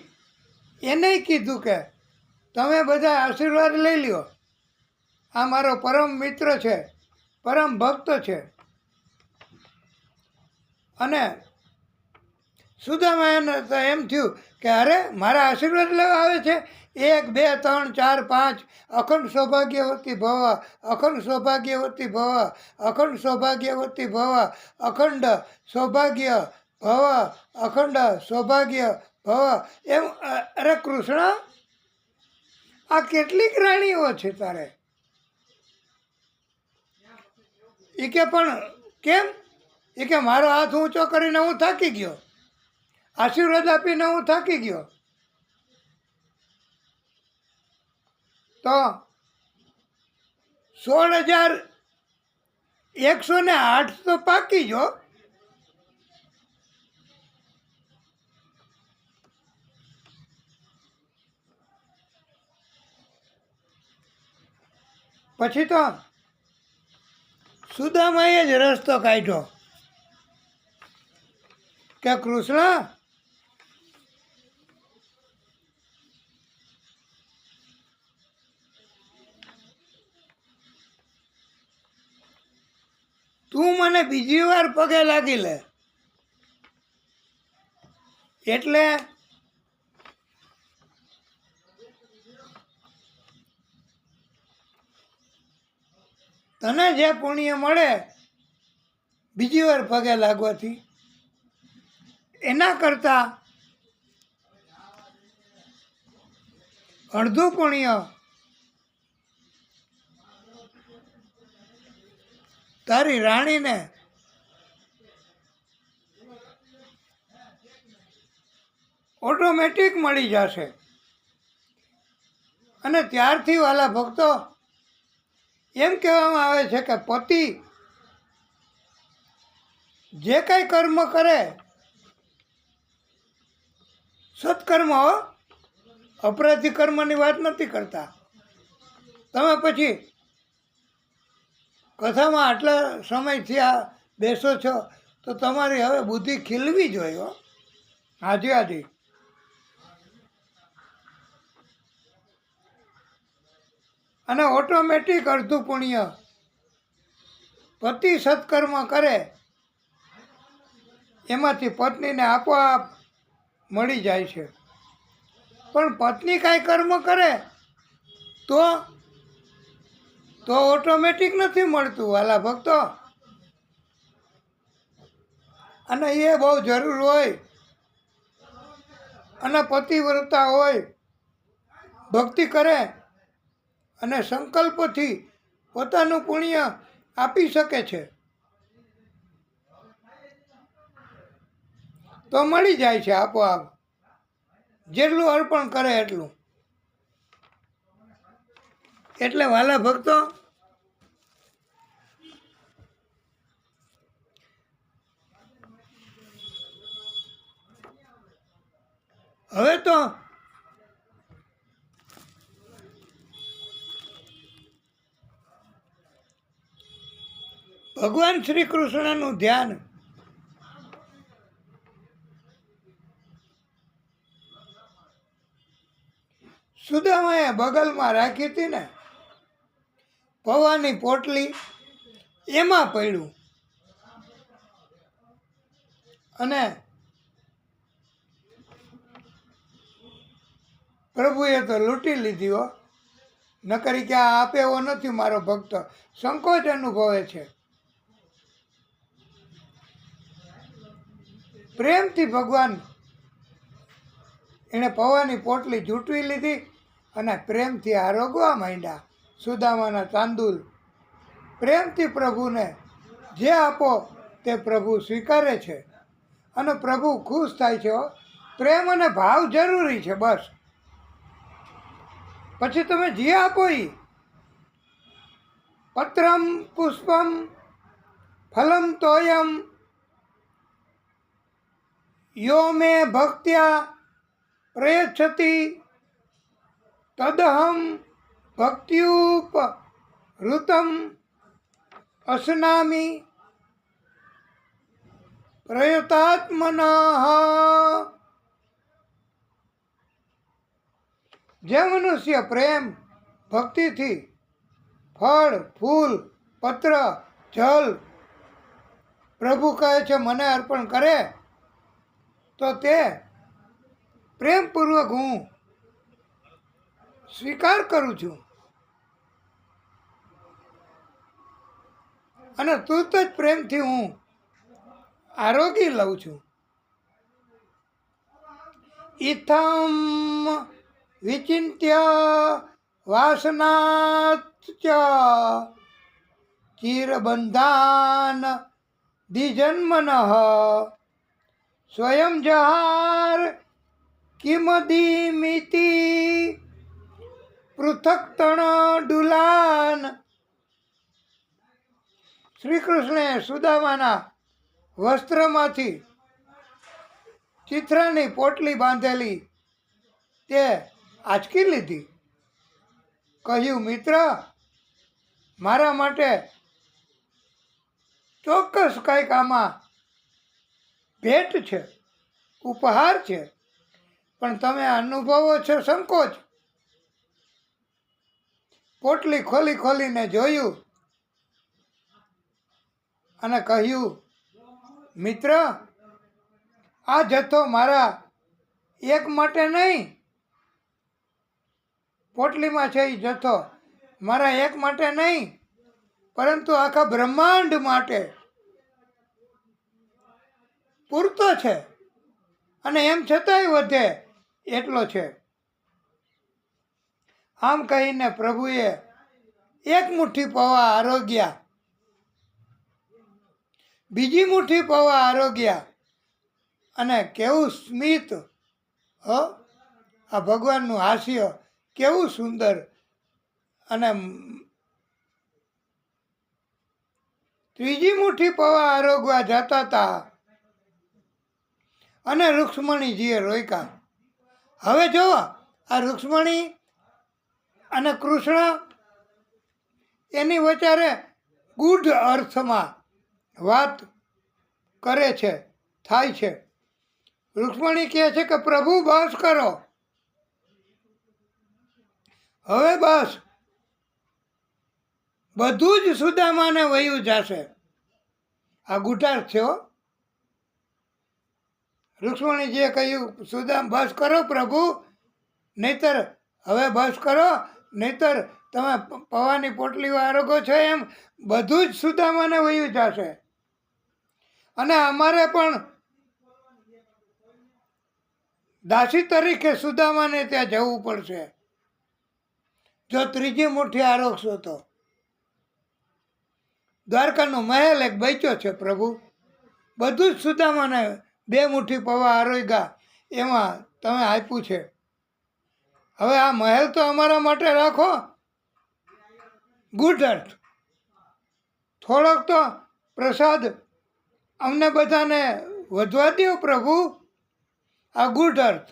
એને કીધું કે તમે બધા આશીર્વાદ લઈ લ્યો, આ મારો પરમ મિત્ર છે, પરમ ભક્ત છે. અને સુદામાને તો એમ થયું કે અરે મારા આશીર્વાદ લેવા આવે છે. 1 2 3 4 5 અખંડ સૌભાગ્યવતી ભવ, અખંડ સૌભાગ્યવતી ભવ, અખંડ સૌભાગ્યવતી ભવ, અખંડ સૌભાગ્ય ભવ, અખંડ સૌભાગ્ય ભવ. એમ અરે કૃષ્ણ, આ કેટલીક રાણીઓ છે તારે? એ કે પણ કેમ? એ કે મારો હાથ ઊંચો કરીને હું થાકી ગયો, આશીર્વાદ આપીને હું થાકી ગયો. તો 16,108 તો પાકી જો. પછી તો સુદામાએ જ રસ્તો કાઢ્યો કે કૃષ્ણ, તું મને બીજી વાર પગે લાગી લે. એટલે તને જે પુણ્ય મળે બીજી વાર પગે લાગવાથી, એના કરતાં અડધું પુણ્ય તારી રાણીને ઓટોમેટિક મળી જશે. અને ત્યારથી વાલા ભક્તો એમ કહેવામાં આવે છે કે પતિ જે કાંઈ કર્મ કરે, સત્કર્મ, અપરાધી કર્મની વાત નથી કરતા. તમે પછી કથામાં આટલા સમયથી આ બેસો છો તો તમારી હવે બુદ્ધિ ખીલવી જોઈએ હો. હાજી હાજી. અને ઓટોમેટિક અડધું પુણ્ય પતિ સત્કર્મ કરે એમાંથી પત્નીને આપોઆપ મળી જાય છે. પણ પત્ની કાંઈ કર્મ કરે તો ઓટોમેટિક નથી મળતું વાલા ભક્તો. અને એ બહુ જરૂર હોય અને પતિવ્રતા હોય, ભક્તિ કરે અને સંકલ્પથી પોતાનું પુણ્ય આપી શકે છે તો મળી જાય છે આપોઆપ, જેટલું અર્પણ કરે એટલું. એટલે વાલા ભક્તો, હવે તો ભગવાન શ્રી કૃષ્ણનું ધ્યાન સુદામાએ બગલમાં રાખી હતી ને, પૌવાની પોટલી, એમાં પડ્યું. અને પ્રભુએ તો લૂંટી લીધી હો. નકરી કે આ આપે એવો નથી મારો ભક્ત, સંકોચ અનુભવે છે. પ્રેમથી ભગવાન એણે પૌવાની પોટલી જૂટવી લીધી અને પ્રેમથી આરોગવા માંડ્યા. સુદામાના તાંદુલ પ્રેમથી પ્રભુને જે આપો તે પ્રભુ સ્વીકારે છે અને પ્રભુ ખુશ થાય છે. પ્રેમ અને ભાવ જરૂરી છે બસ. પછી તમે જે આપો એ પત્રમ પુષ્પમ ફલમ તોયમ યો મે ભક્ત્યા પ્રયચ્છતિ તદહમ ભક્ત્યુપ ઋતમ અસનામી પ્રયતાત્મનઃ. જે મનુષ્ય પ્રેમ ભક્તિથી ફળ, ફૂલ, પત્ર, જલ પ્રભુ કહે છે મને અર્પણ કરે તો તે પ્રેમપૂર્વક હું સ્વીકાર કરું છું અને તુરત જ પ્રેમથી હું આરોગી લઉં છું. ઇથમ વિચિંત્ય વાસનાચ ચિરબંધાન દ્વિજન્મન સ્વયં જહાર કિમદીમિતિ પૃથક તણ ડુલાન. શ્રી કૃષ્ણે સુદામાના વસ્ત્રમાંથી ચિત્રાની પોટલી બાંધેલી તે આંચકી લીધી. કહ્યું, મિત્ર, મારા માટે ચોક્કસ કંઈક આમાં ભેટ છે, ઉપહાર છે, પણ તમે અનુભવો છો સંકોચ. પોટલી ખોલીને જોયું અને કહ્યું, મિત્ર, આ જથ્થો મારા એક માટે નહીં, પોટલીમાં છે એ જથ્થો મારા એક માટે નહીં, પરંતુ આખા બ્રહ્માંડ માટે પૂરતો છે, અને એમ છતાંય વધે એટલો છે. આમ કહીને પ્રભુએ એક મુઠ્ઠી પૌવા આરોગ્યા, બીજી મુઠ્ઠી પૌવા આરોગ્યા, અને કેવું સ્મિત! આ ભગવાનનું હાસ્ય કેવું સુંદર! અને ત્રીજી મુઠ્ઠી પૌવા આરોગવા જતા હતા અને રૂક્ષ્મણીજીએ રોક્યા. હવે જોવો, આ રૂક્ષ્મણી અને કૃષ્ણ એની વચારે ગૂઢ અર્થમાં વાત કરે છે, થાય છે. રૂક્ષ્મણી કહે છે કે પ્રભુ બસ કરો, હવે બસ, બધું જ સુદામાને વયું જશે. આ ગૂઢાર્થ છે. રૂક્ષ્મણીજીએ કહ્યું, સુદામ બસ કરો પ્રભુ, નહીતર હવે બસ કરો, નહીતર તમે પૌવાની પોટલીઓ આરોગો છો એમ બધું જ સુદામાને વયું જશે, અને અમારે પણ દાસી તરીકે સુદામાને ત્યાં જવું પડશે જો ત્રીજી મુઠ્ઠી આરોગશો તો. દ્વારકાનો મહેલ એક બચ્યો છે પ્રભુ, બધું જ સુદામાને 2 મુઠ્ઠી પૌવા આરોગ્યા એમાં તમે આપ્યું છે. હવે આ મહેલ તો અમારા માટે રાખો. ગુડ અર્થ, થોડોક તો પ્રસાદ અમને બધાને વધવા દો પ્રભુ. આ ગુડ અર્થ.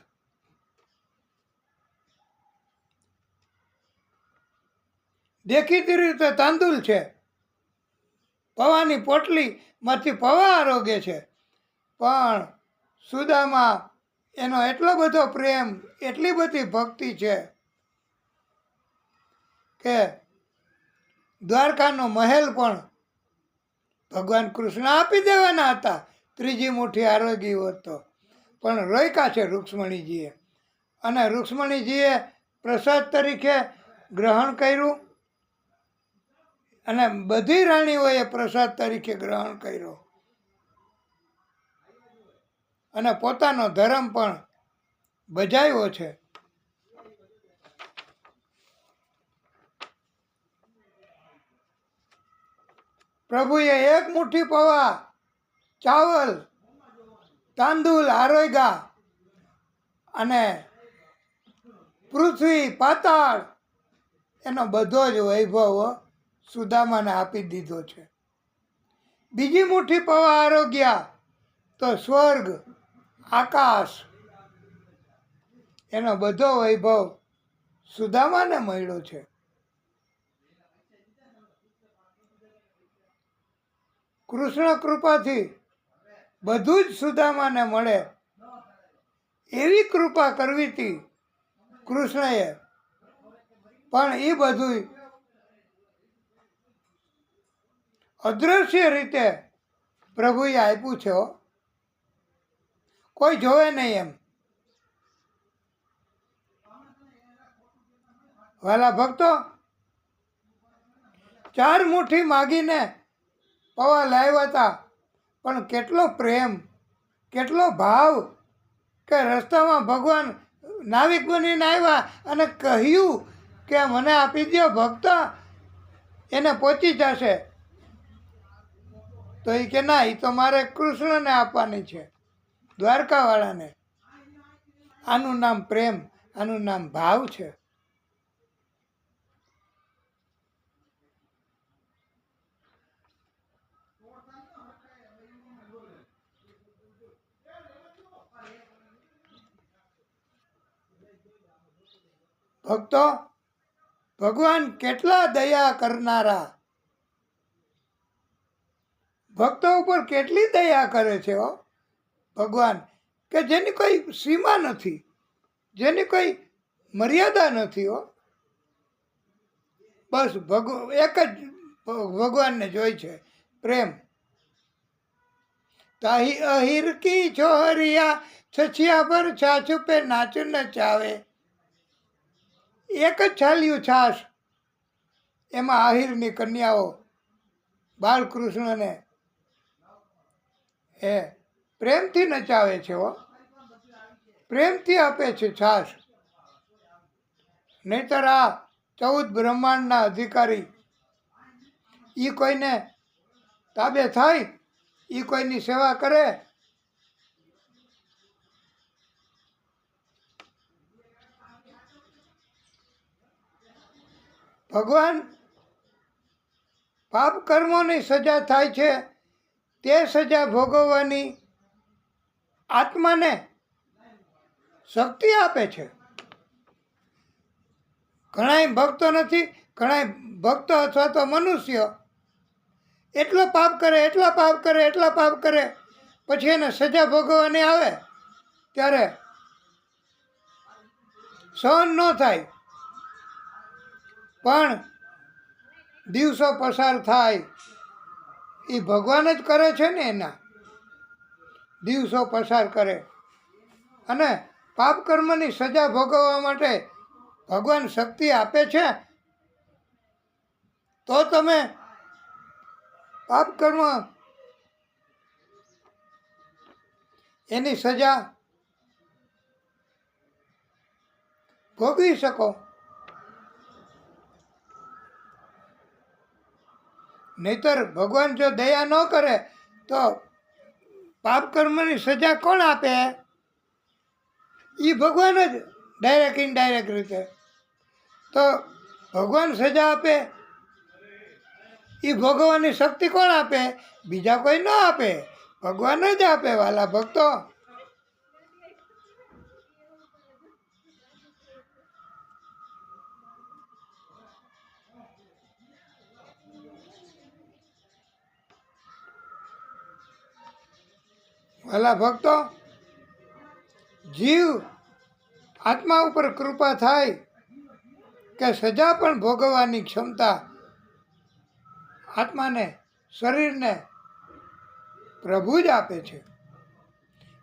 દેખીતી રીતે તાંદુલ છે, પૌવાની પોટલીમાંથી પૌવા આરોગે છે, પણ સુદામા એનો એટલો બધો પ્રેમ, એટલી બધી ભક્તિ છે કે દ્વારકાનો મહેલ પણ ભગવાન કૃષ્ણ આપી દેવાના હતા ત્રીજી મુઠ્ઠી આરોગી હોત તો, પણ રોક્યા છે રૂક્ષ્મણીજીએ. અને રૂક્ષ્મણીજીએ પ્રસાદ તરીકે ગ્રહણ કર્યું, અને બધી રાણીઓએ પ્રસાદ તરીકે ગ્રહણ કર્યો, અને પોતાનો ધર્મ પણ બજાવ્યો છે. પ્રભુએ 1 મુઠ્ઠી પૌવા ચાવલ તાંદુલ આરોગ્યા, અને પૃથ્વી પાતાળ એનો બધો જ વૈભવ સુદામાને આપી દીધો છે. બીજી મુઠ્ઠી પૌવા આરોગ્યા તો સ્વર્ગ, આકાશ, એનો બધો વૈભવ સુદામાને મળ્યો છે. કૃષ્ણ કૃપાથી બધું જ સુદામાને મળે એવી કૃપા કરવી હતી કૃષ્ણએ, પણ એ બધું અદ્રશ્ય રીતે પ્રભુએ આપ્યું છે. કોઈ જોવે નહીં એમ. વાલા ભક્તો, 4 મુઠ્ઠી માગીને પૌવા લાવ્યા હતા, પણ કેટલો પ્રેમ, કેટલો ભાવ કે રસ્તામાં ભગવાન નાવિક બનીને આવ્યા અને કહ્યું કે મને આપી દો ભક્ત, એને પહોંચી જશે. તો એ કે ના, એ તો મારે કૃષ્ણને આપવાની છે, દ્વારકાવાળાને. આનું નામ પ્રેમ, આનું નામ ભાવ છે. ભક્તો, ભગવાન કેટલા દયા કરનારા, ભક્તો ઉપર કેટલી દયા કરે છે હો ભગવાન, કે જેની કોઈ સીમા નથી, જેની કોઈ મર્યાદા નથી હો. બસ એક જ ભગવાનને જોઈ છે, પ્રેમ. તાહી અહીર કી છોહરિયા છછિયા પર છાછુ પે નાચું ન ચાવે. એક જ છાલ્યું છાશ, એમાં આહિરની કન્યાઓ બાલકૃષ્ણને એ પ્રેમથી નચાવે છે હો, પ્રેમથી આપે છે છાશ. નહીતર આ 14 બ્રહ્માંડના અધિકારી એ કોઈને તાબે થાય, એ કોઈની સેવા કરે? ભગવાન પાપ કર્મોની સજા થાય છે, તે સજા ભોગવવાની આત્માને શક્તિ આપે છે. ઘણાય ભક્તો નથી, ઘણાય ભક્તો અથવા તો મનુષ્ય એટલો પાપ કરે, એટલા પાપ કરે, એટલા પાપ કરે, પછી એને સજા ભોગવવાની આવે ત્યારે સહન ન થાય. પણ દિવસો પસાર થાય, એ ભગવાન જ કરે છે ને, એના દિવસો પસાર કરે, અને પાપ કર્મની સજા ભોગવવા માટે ભગવાન શક્તિ આપે છે. તો તમે પાપ કર્મ એની સજા ભોગવી શકો. નહીતર ભગવાન જો દયા ન કરે તો પાપ કર્મની સજા કોણ આપે? એ ભગવાન જ ડાયરેક્ટ ઇનડાયરેક્ટ રીતે. તો ભગવાન સજા આપે, એ ભોગવવાની શક્તિ કોણ આપે? બીજા કોઈ ન આપે, ભગવાન જ આપે વાલા ભક્તો. વાલા ભક્તો, જીવ આત્મા ઉપર કૃપા થાય કે સજા પણ ભોગવવાની ક્ષમતા આત્માને, શરીરને પ્રભુ જ આપે છે.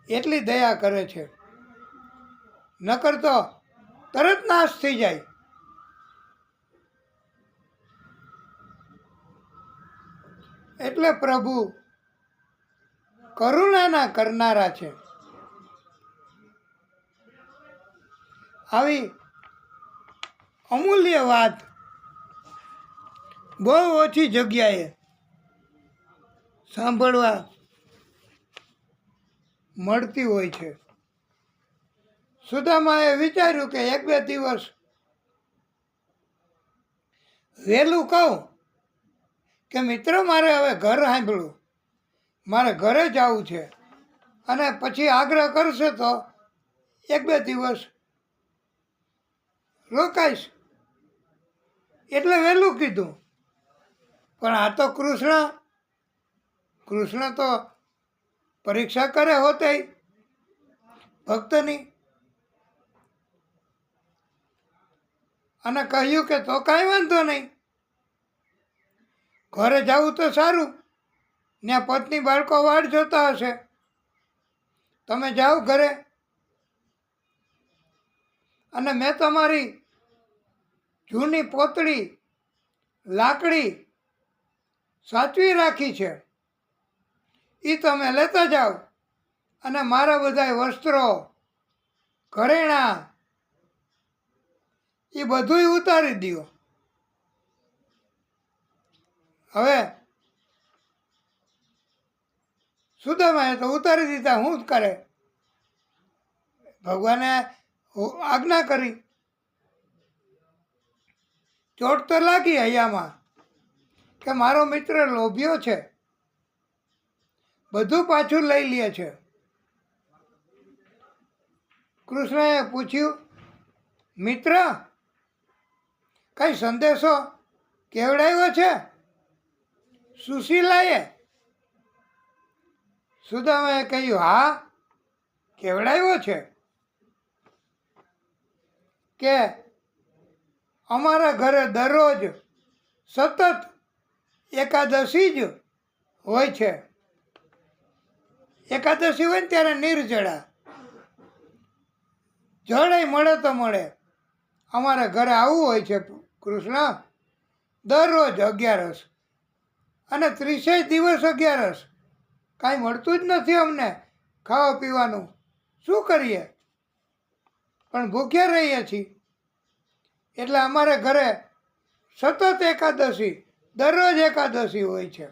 એટલી દયા કરે છે, નકર તો તરત નાશ થઈ જાય. એટલે પ્રભુ કરુણાના કરનારા છે. આવી અમૂલ્ય વાત બહુ ઓછી જગ્યાએ સાંભળવા મળતી હોય છે. સુદામાએ વિચાર્યું કે 1-2 દિવસ વહેલું કહું કે મિત્ર મારે હવે ઘર સાંભળવું, મારે ઘરે જવું છે, અને પછી આગ્રહ કરશે તો 1-2 દિવસ રોકાઈશ, એટલે વહેલું કીધું. પણ આ તો કૃષ્ણ તો પરીક્ષા કરે હોતે ભક્તની, અને કહ્યું કે તો કાંઈ વાંધો નહીં, ઘરે જવું તો સારું, ત્યાં પત્ની બાળકો વાડ જોતા હશે, તમે જાઓ ઘરે, અને મેં તમારી જૂની પોતળી લાકડી સાચવી રાખી છે, એ તમે લેતા જાઓ, અને મારા બધા વસ્ત્રો, ઘરેણાં, એ બધુંય ઉતારી દો. હવે સુદામાએ તો ઉતારી દીધા. શું જ કરે? ભગવાને આજ્ઞા કરી. ચોટ તો લાગી હૈયામાં કે મારો મિત્ર લોભ્યો છે, બધું પાછું લઈ લે છે. કૃષ્ણએ પૂછ્યું, મિત્ર કઈ સંદેશો કેવડાવ્યો છે સુશીલાએ? સુદામાએ કહ્યું, હા કેવડાવ્યો છે કે અમારા ઘરે દરરોજ સતત એકાદશી જ હોય છે. એકાદશી હોય ને ત્યારે નિર્જળા, જળે મળે તો મળે. અમારા ઘરે આવું હોય છે કૃષ્ણ, દરરોજ 11 અને 30 દિવસ 11. કાંઈ મળતું જ નથી અમને ખાવા પીવાનું. શું કરીએ? પણ ભૂખ્યા રહીએ છીએ. એટલે અમારે ઘરે સતત એકાદશી, દરરોજ એકાદશી હોય છે,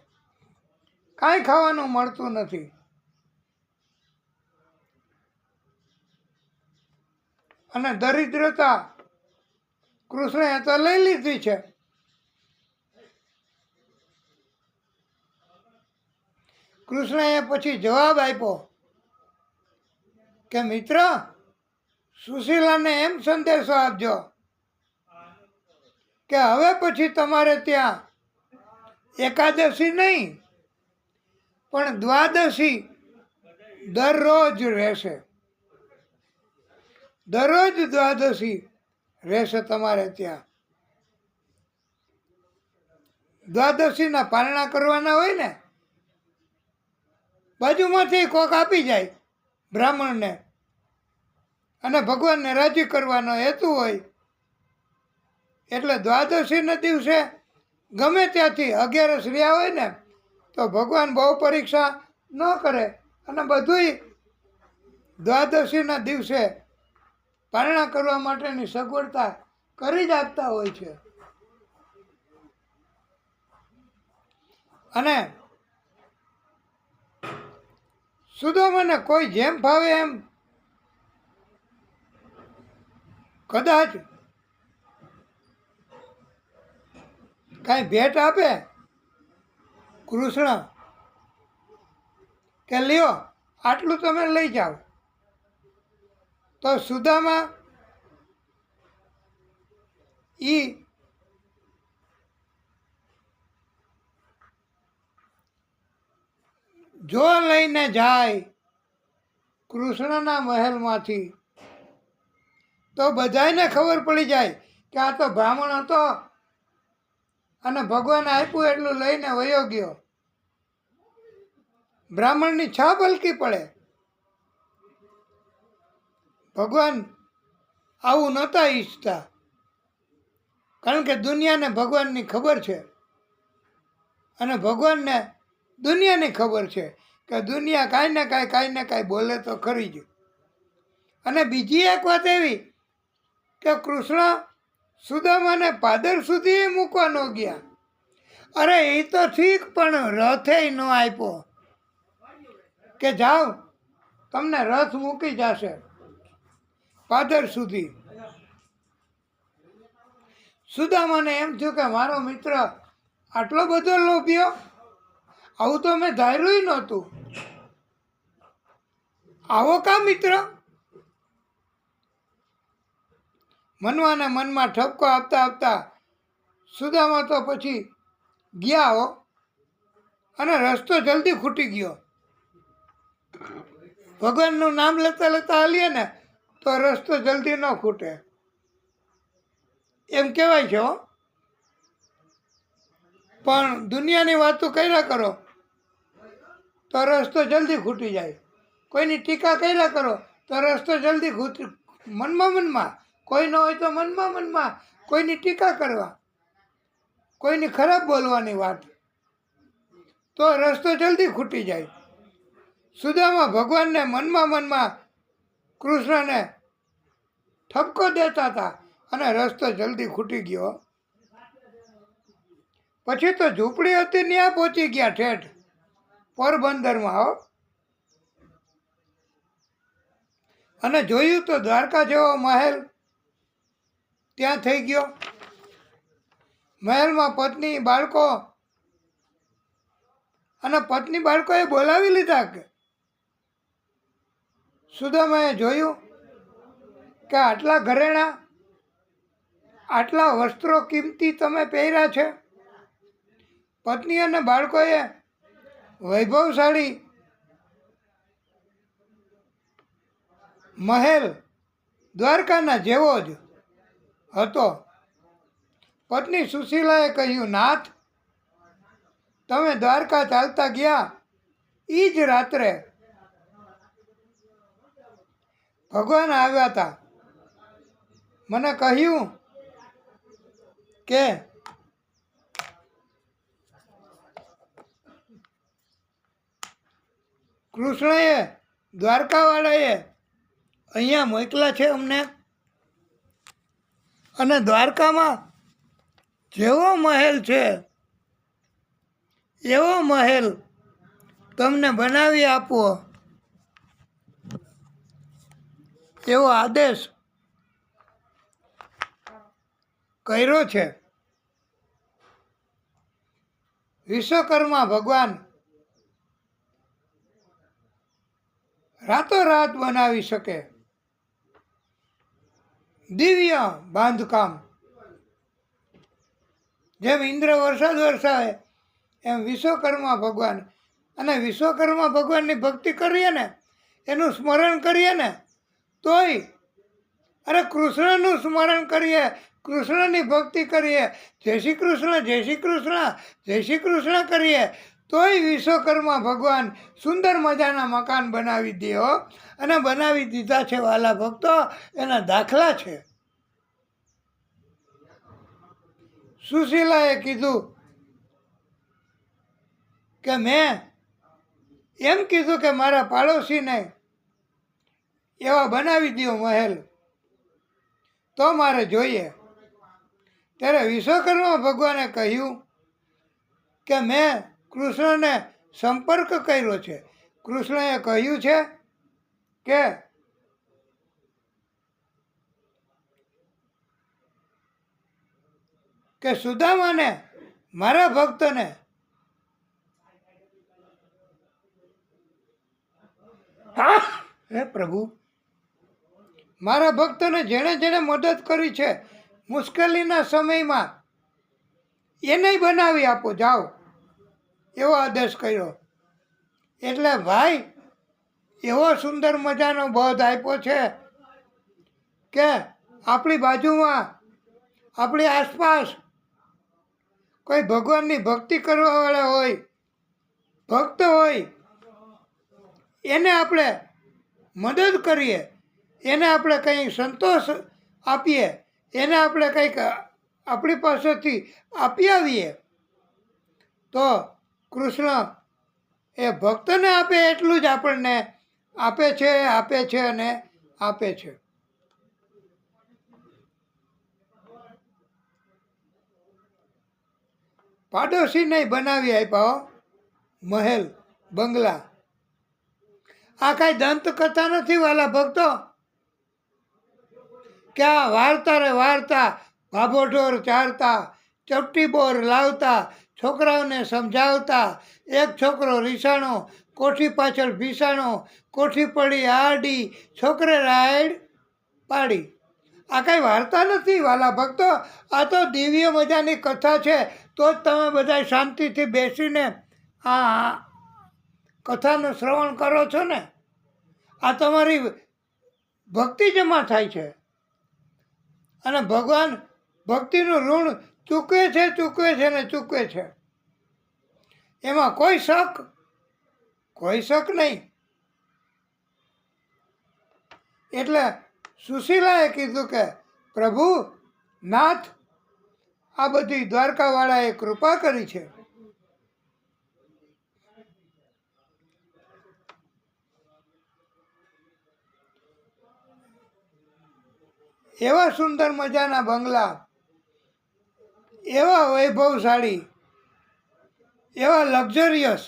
કાંઈ ખાવાનું મળતું નથી. અને દરિદ્રતા કૃષ્ણએ તો લઈ લીધી છે. કૃષ્ણએ પછી જવાબ આપ્યો કે મિત્ર, સુશીલાને એમ સંદેશો આપજો કે હવે પછી તમારે ત્યાં એકાદશી નહીં પણ દ્વાદશી દરરોજ રહેશે. દરરોજ દ્વાદશી રહેશે તમારે ત્યાં. દ્વાદશીના પારણા કરવાના હોય ને, બાજુમાંથી કોક આપી જાય બ્રાહ્મણને, અને ભગવાનને રાજી કરવાનો હેતુ હોય. એટલે દ્વાદશીના દિવસે ગમે ત્યાંથી 11 રહ્યા હોય ને તો ભગવાન બહુ પરીક્ષા ન કરે અને બધુંય દ્વાદશીના દિવસે પારણા કરવા માટેની સગવડતા કરી જ આપતા હોય છે. અને સુદામાને કોઈ જેમ ફાવે એમ કદાચ કાંઈ ભેટ આપે કૃષ્ણ કે લ્યો આટલું તમે લઈ જાઓ, તો સુદામા જો લઈને જાય કૃષ્ણના મહેલમાંથી, તો બધાને ખબર પડી જાય કે આ તો બ્રાહ્મણ હતો અને ભગવાને આપ્યું એટલું લઈને વયો ગયો. બ્રાહ્મણની છાપ હલકી પડે. ભગવાન આવું નહોતા ઈચ્છતા, કારણ કે દુનિયાને ભગવાનની ખબર છે અને ભગવાનને દુનિયાની ખબર છે કે દુનિયા કાંઈ ને કાંઈ બોલે તો ખરી જ. અને બીજી એક વાત એવી કે કૃષ્ણ સુદામાને પાદર સુધી મૂકવા ન ગયા. અરે એ તો ઠીક, પણ રથે ન આપ્યો કે જાઓ તમને રથ મૂકી જશે પાદર સુધી. સુદામાને એમ થયું કે મારો મિત્ર આટલો બધો લોભ્યો, આવું તો મેં ધાર્યું નહોતું. આવો કા મિત્ર? મનમાં ને મનમાં ઠપકો આપતા આપતા સુદામા તો પછી ગયા હો, અને રસ્તો જલ્દી ખૂટી ગયો. ભગવાનનું નામ લેતા લેતા હાલીએ ને તો રસ્તો જલ્દી ન ખૂટે એમ કહેવાય છે હો. પણ દુનિયાની વાતો કર્યા કરો તો રસ્તો જલ્દી ખૂટી જાય. કોઈની ટીકા કર્યા કરો તો રસ્તો જલ્દી ખૂટી. મનમાં કોઈ ન હોય તો મનમાં કોઈની ટીકા કરવા, કોઈની ખરાબ બોલવાની વાત, તો રસ્તો જલ્દી ખૂટી જાય. સુદામા ભગવાનને મનમાં કૃષ્ણને ઠપકો દેતા હતા અને રસ્તો જલ્દી ખૂટી ગયો. પછી તો ઝૂંપડી હતી ત્યાં પહોંચી ગયા ઠેઠ પોરબંદરમાં. હો, અને જોયું તો દ્વારકા જેવો મહેલ ત્યાં થઈ ગયો. મહેલમાં પત્ની બાળકો અને પત્ની બાળકોએ બોલાવી લીધા કે સુદામાએ જોયું કે આટલા ઘરેણાં આટલા વસ્ત્રો કિંમતી તમે પહેર્યા છે. પત્ની અને બાળકોએ વૈભવશાળી મહેલ દ્વારકાના જેવો જ હતો. પત્ની સુશીલાએ કહ્યું, નાથ, તમે દ્વારકા ચાલતા ગયા એ જ રાત્રે ભગવાન આવ્યા હતા. મને કહ્યું કે કૃષ્ણએ દ્વારકાવાળાએ અહીંયા મોકલા છે અમને, અને દ્વારકામાં જેવો મહેલ છે એવો મહેલ તમને બનાવી આપવો એવો આદેશ કર્યો છે. વિશ્વકર્મા ભગવાન રાતોરાત બનાવી શકે દિવ્ય બાંધકામ. જેમ ઇન્દ્ર વરસાદ વરસાવે એમ વિશ્વકર્મા ભગવાન. અને વિશ્વકર્મા ભગવાનની ભક્તિ કરીએ ને, એનું સ્મરણ કરીએ ને, તોય અરે કૃષ્ણનું સ્મરણ કરીએ, કૃષ્ણની ભક્તિ કરીએ, જય શ્રી કૃષ્ણ, જય શ્રી કૃષ્ણ, જય શ્રી કૃષ્ણ કરીએ, તોય વિશ્વકર્મા ભગવાન સુંદર મજાના મકાન બનાવી દે હો. અને બનાવી દીધા છે વાલા ભક્તો, એના દાખલા છે. સુશીલાએ કીધું કે મેં એમ કીધું કે મારા પાડોશીને એવા બનાવી દો મહેલ, તો મારે જોઈએ. ત્યારે વિશ્વકર્મા ભગવાને કહ્યું કે મેં કૃષ્ણને સંપર્ક કર્યો છે. કૃષ્ણએ કહ્યું છે કે સુદામાને, મારા ભક્તને હે પ્રભુ, મારા ભક્તને જેણે જેણે મદદ કરી છે મુશ્કેલીના સમયમાં, એને બનાવી આપો, જાઓ, એવો આદેશ કર્યો. એટલે ભાઈ એવો સુંદર મજાનો બોધ આપ્યો છે કે આપણી બાજુમાં, આપણી આસપાસ કોઈ ભગવાનની ભક્તિ કરવાવાળા હોય, ભક્ત હોય, એને આપણે મદદ કરીએ, એને આપણે કંઈ સંતોષ આપીએ, એને આપણે કંઈક આપણી પાસેથી આપી આવીએ, તો કૃષ્ણ એ ભક્તને આપે એટલું જ આપણને આપે છે અને આપે છે. પાડોશીને બનાવી આપ્યા મહેલ, બંગલા. આ કાંઈ દંતકથા નથી વાલા ભક્તો, કે આ વાર્તા રે વાર્તા, ભાભોઢોર ચારતા, ચપટી બોર લાવતા, છોકરાઓને સમજાવતા, એક છોકરો રીસાણો, કોઠી પાછળ ભીસાણો, કોઠી પડી આડી, છોકરે રાયડ પાડી. આ કાંઈ વાર્તા નથી વાલા ભક્તો, આ તો દિવ્ય મજાની કથા છે. તો જ તમે બધા શાંતિથી બેસીને આ કથાનું શ્રવણ કરો છો ને. આ તમારી ભક્તિ જમા થાય છે, અને ભગવાન ભક્તિનું ઋણ ચૂકવે છે ને ચૂકવે છે. એમાં કોઈ શક નહીં. એટલે સુશીલાએ કીધું કે પ્રભુ, નાથ, આ બધી દ્વારકાવાળાએ કૃપા કરી છે. એવા સુંદર મજાના બંગલા, એવા વૈભવશાળી, એવા લક્ઝરિયસ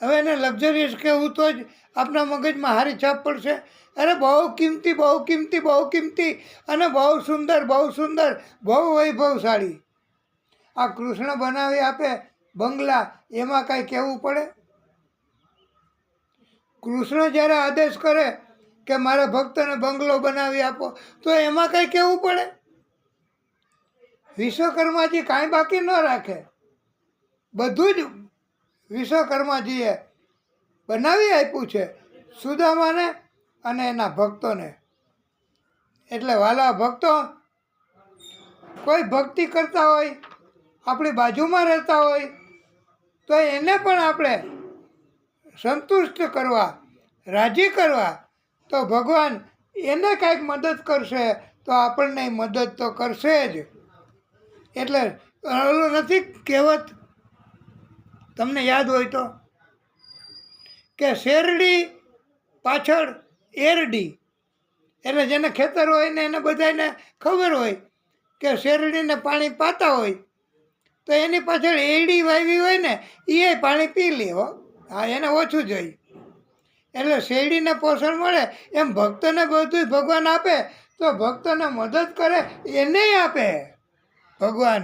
હવે એને લક્ઝરિયસ કહેવું તો જ આપણા મગજમાં સારી છાપ પડશે. અરે બહુ કિંમતી, બહુ કિંમતી, બહુ કિંમતી અને બહુ સુંદર, બહુ સુંદર, બહુ વૈભવશાળી. આ કૃષ્ણ બનાવી આપે બંગલા, એમાં કાંઈ કહેવું પડે? કૃષ્ણ જ્યારે આદેશ કરે કે મારા ભક્તને બંગલો બનાવી આપો, તો એમાં કંઈ કહેવું પડે? વિશ્વકર્માજી કાંઈ બાકી ન રાખે, બધું જ વિશ્વકર્માજીએ બનાવી આપ્યું છે સુદામાને અને એના ભક્તોને. એટલે વાલા ભક્તો, કોઈ ભક્તિ કરતા હોય, આપણી બાજુમાં રહેતા હોય, તો એને પણ આપણે સંતુષ્ટ કરવા, રાજી કરવા, તો ભગવાન એને કાંઈક મદદ કરશે, તો આપણને મદદ તો કરશે જ. એટલે ઓલું નથી કહેવત, તમને યાદ હોય તો, કે શેરડી પાછળ એરડી. એટલે જેને ખેતર હોય ને એને બધાને ખબર હોય કે શેરડીને પાણી પાતા હોય તો એની પાછળ એરડી વાવી હોય ને એ પાણી પી લે હો. હા, એને ઓછું જોઈએ. એટલે શેરડીને પોષણ મળે એમ ભક્તને બધું ભગવાન આપે, તો ભક્તને મદદ કરે એને આપે ભગવાન.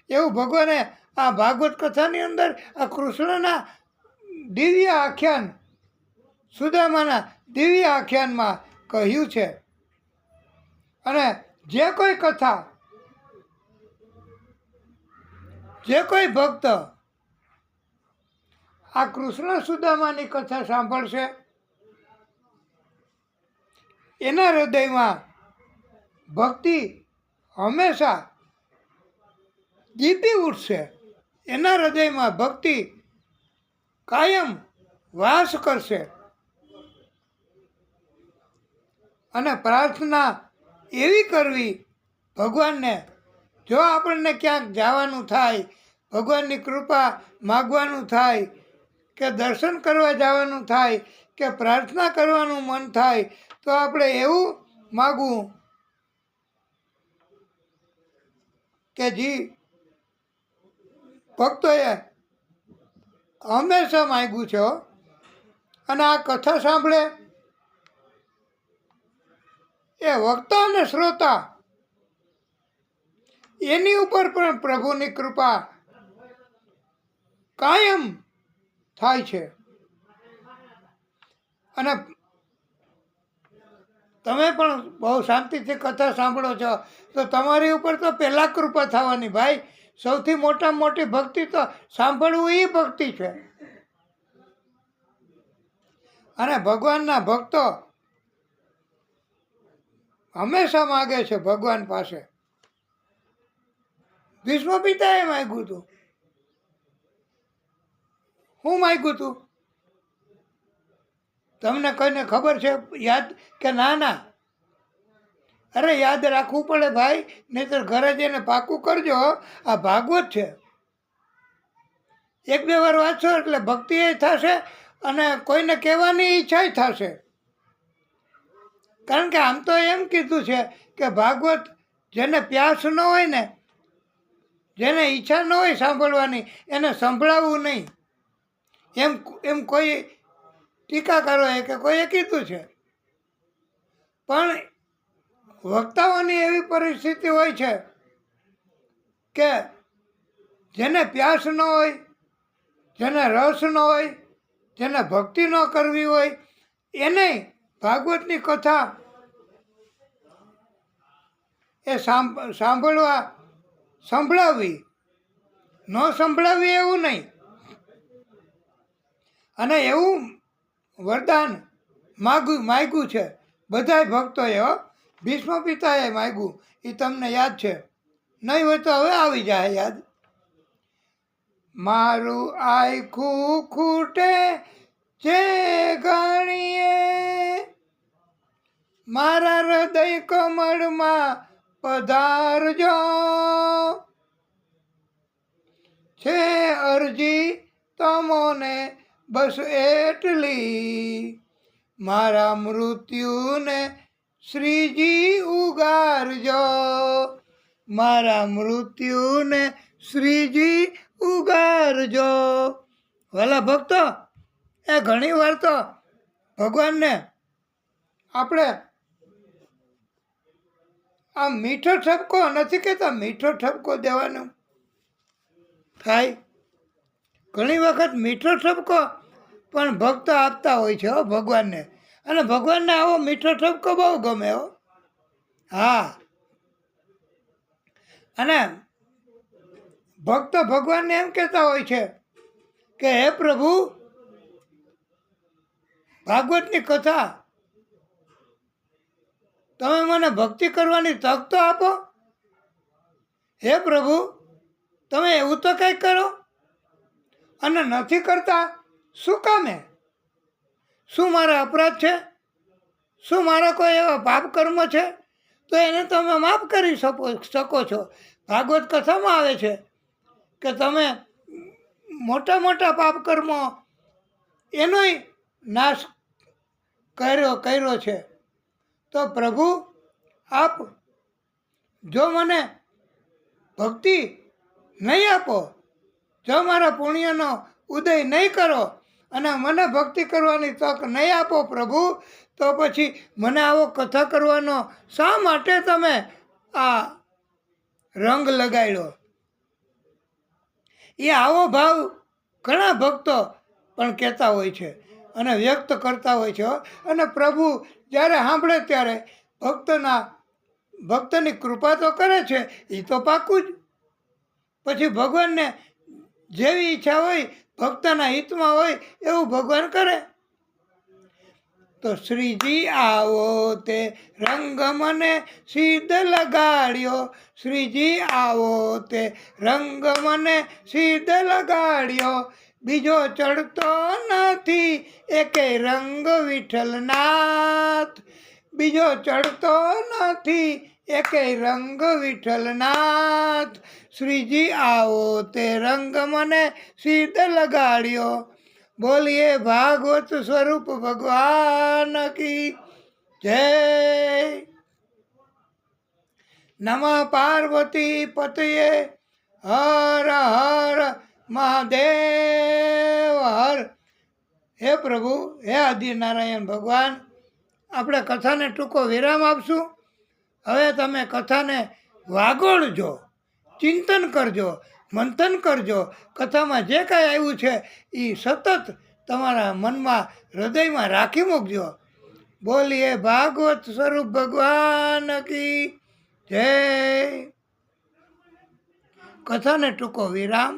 એવું ભગવાને આ ભાગવત કથાની અંદર આ કૃષ્ણના દિવ્ય આખ્યાન, સુદામાના દિવ્ય આખ્યાનમાં કહ્યું છે. અને જે કોઈ કથા, જે કોઈ ભક્ત આ કૃષ્ણ સુદામાની કથા સાંભળશે, એના હૃદયમાં ભક્તિ હંમેશા દીપી ઉઠશે. એના હૃદયમાં ભક્તિ કાયમ વાસ કરશે. અને પ્રાર્થના એવી કરવી ભગવાનને, જો આપણને ક્યાંક જવાનું થાય, ભગવાનની કૃપા માગવાનું થાય, કે દર્શન કરવા જવાનું થાય, કે પ્રાર્થના કરવાનું મન થાય, તો આપણે એવું માગવું કે જે ભક્તોએ હંમેશા માગ્યું છે. અને આ કથા સાંભળે એ વક્તા અને શ્રોતા, એની ઉપર પણ પ્રભુની કૃપા કાયમ થાય છે. અને તમે પણ બહુ શાંતિથી કથા સાંભળો છો, તો તમારી ઉપર તો પહેલાં કૃપા થવાની ભાઈ. સૌથી મોટામાં મોટી ભક્તિ તો સાંભળવું એ ભક્તિ છે. અને ભગવાનના ભક્તો હંમેશા માગે છે ભગવાન પાસે. ભીષ્મ પિતાએ માગ્યું હતું. શું માગ્યું હતું? તમને કોઈને ખબર છે યાદ કે ના? ના, અરે યાદ રાખવું પડે ભાઈ, નહીંતર ઘરે જઈને પાકું કરજો. આ ભાગવત છે, એક બે વાર વાંચો એટલે ભક્તિ એ થશે અને કોઈને કહેવાની ઈચ્છા થશે. કારણ કે આમ તો એમ કીધું છે કે ભાગવત જેને પ્યાસ ન હોય ને, જેને ઈચ્છા ન હોય સાંભળવાની, એને સંભળાવવું નહીં, એમ કોઈ ટીકાકારોએ કે કોઈએ કીધું છે. પણ વક્તાઓની એવી પરિસ્થિતિ હોય છે કે જેને પ્યાસ ન હોય, જેને રસ ન હોય, જેને ભક્તિ ન કરવી હોય, એને ભાગવતની કથા એ સંભળાવવી, ન સંભળાવવી એવું નહીં. અને એવું વરદાન માગ્યું છે બધાય ભક્તોએ. ભીષ્મ પિતાએ માગ્યું, એ તમને યાદ છે? નહીં હોય તો હવે આવી જાય યાદ. મારું આખું ખૂટે જે ગણીએ, મારા હૃદય કમળમાં પધારજો. છે અરજી તમોને બસ એટલી, મારા મૃત્યુને શ્રીજી ઉગારજો. મારા મૃત્યુને શ્રીજી ઉગારજો. વાલા ભક્તો, એ ઘણી વાર તો ભગવાનને આપણે આ મીઠો ઠપકો નથી કહેતા, મીઠો ઠપકો દેવાનો થાય. ઘણી વખત મીઠો ઠપકો પણ ભક્ત આપતા હોય છે હો ભગવાનને, અને ભગવાનને આવો મીઠો ઠપકો બહુ ગમે હો. હા, અને ભક્ત ભગવાનને એમ કહેતા હોય છે કે હે પ્રભુ, ભાગવતની કથા તમે મને ભક્તિ કરવાની તક તો આપો. હે પ્રભુ, તમે એવું તો કંઈક કરો, અને નથી કરતા શું કામે? શું મારા અપરાધ છે? શું મારા કોઈ એવા પાપ કર્મ છે? તો એને તમે માફ કરી શકો છો. ભાગવત કથામાં આવે છે કે તમે મોટા મોટા પાપ કર્મો એનોય નાશ કર્યો છે. તો પ્રભુ, આપ જો મને ભક્તિ નહીં આપો, જો મારા પુણ્યનો ઉદય નહીં કરો અને મને ભક્તિ કરવાની તક નહીં આપો પ્રભુ, તો પછી મને આવો કથા કરવાનો શા માટે તમે આ રંગ લગાડ્યો? એ આવો ભાવ ઘણા ભક્તો પણ કહેતા હોય છે અને વ્યક્ત કરતા હોય છે. અને પ્રભુ જ્યારે સાંભળે ત્યારે ભક્તની કૃપા તો કરે છે, એ તો પાકું જ. પછી ભગવાનને જેવી ઈચ્છા હોય, ભક્તના હિતમાં હોય એવું ભગવાન કરે. તો શ્રીજી આવો તે રંગ મને સીધ લગાડ્યો, શ્રીજી આવો તે રંગ મને સીધ લગાડ્યો, બીજો ચડતો નથી એકેય રંગ વિઠ્ઠલનાથ, બીજો ચડતો નથી એકેય રંગ વિઠ્ઠલનાથ, શ્રીજી આવો તે રંગ મને સીધ લગાડ્યો. બોલીએ ભાગવત સ્વરૂપ ભગવાન કી જય. નમઃ પાર્વતી પતયે હર હર મહાદેવ હર. હે પ્રભુ, હે આદિનારાયણ ભગવાન, આપણે કથાને ટૂંકો વિરામ આપશું. હવે તમે કથાને વાગોળજો, ચિંતન કરજો, મંથન કરજો. કથામાં જે કાંઈ આવ્યું છે એ સતત તમારા મનમાં, હૃદયમાં રાખી મૂકજો. બોલીએ ભાગવત સ્વરૂપ ભગવાન કી જય. કથાને ટૂંકો વિરામ.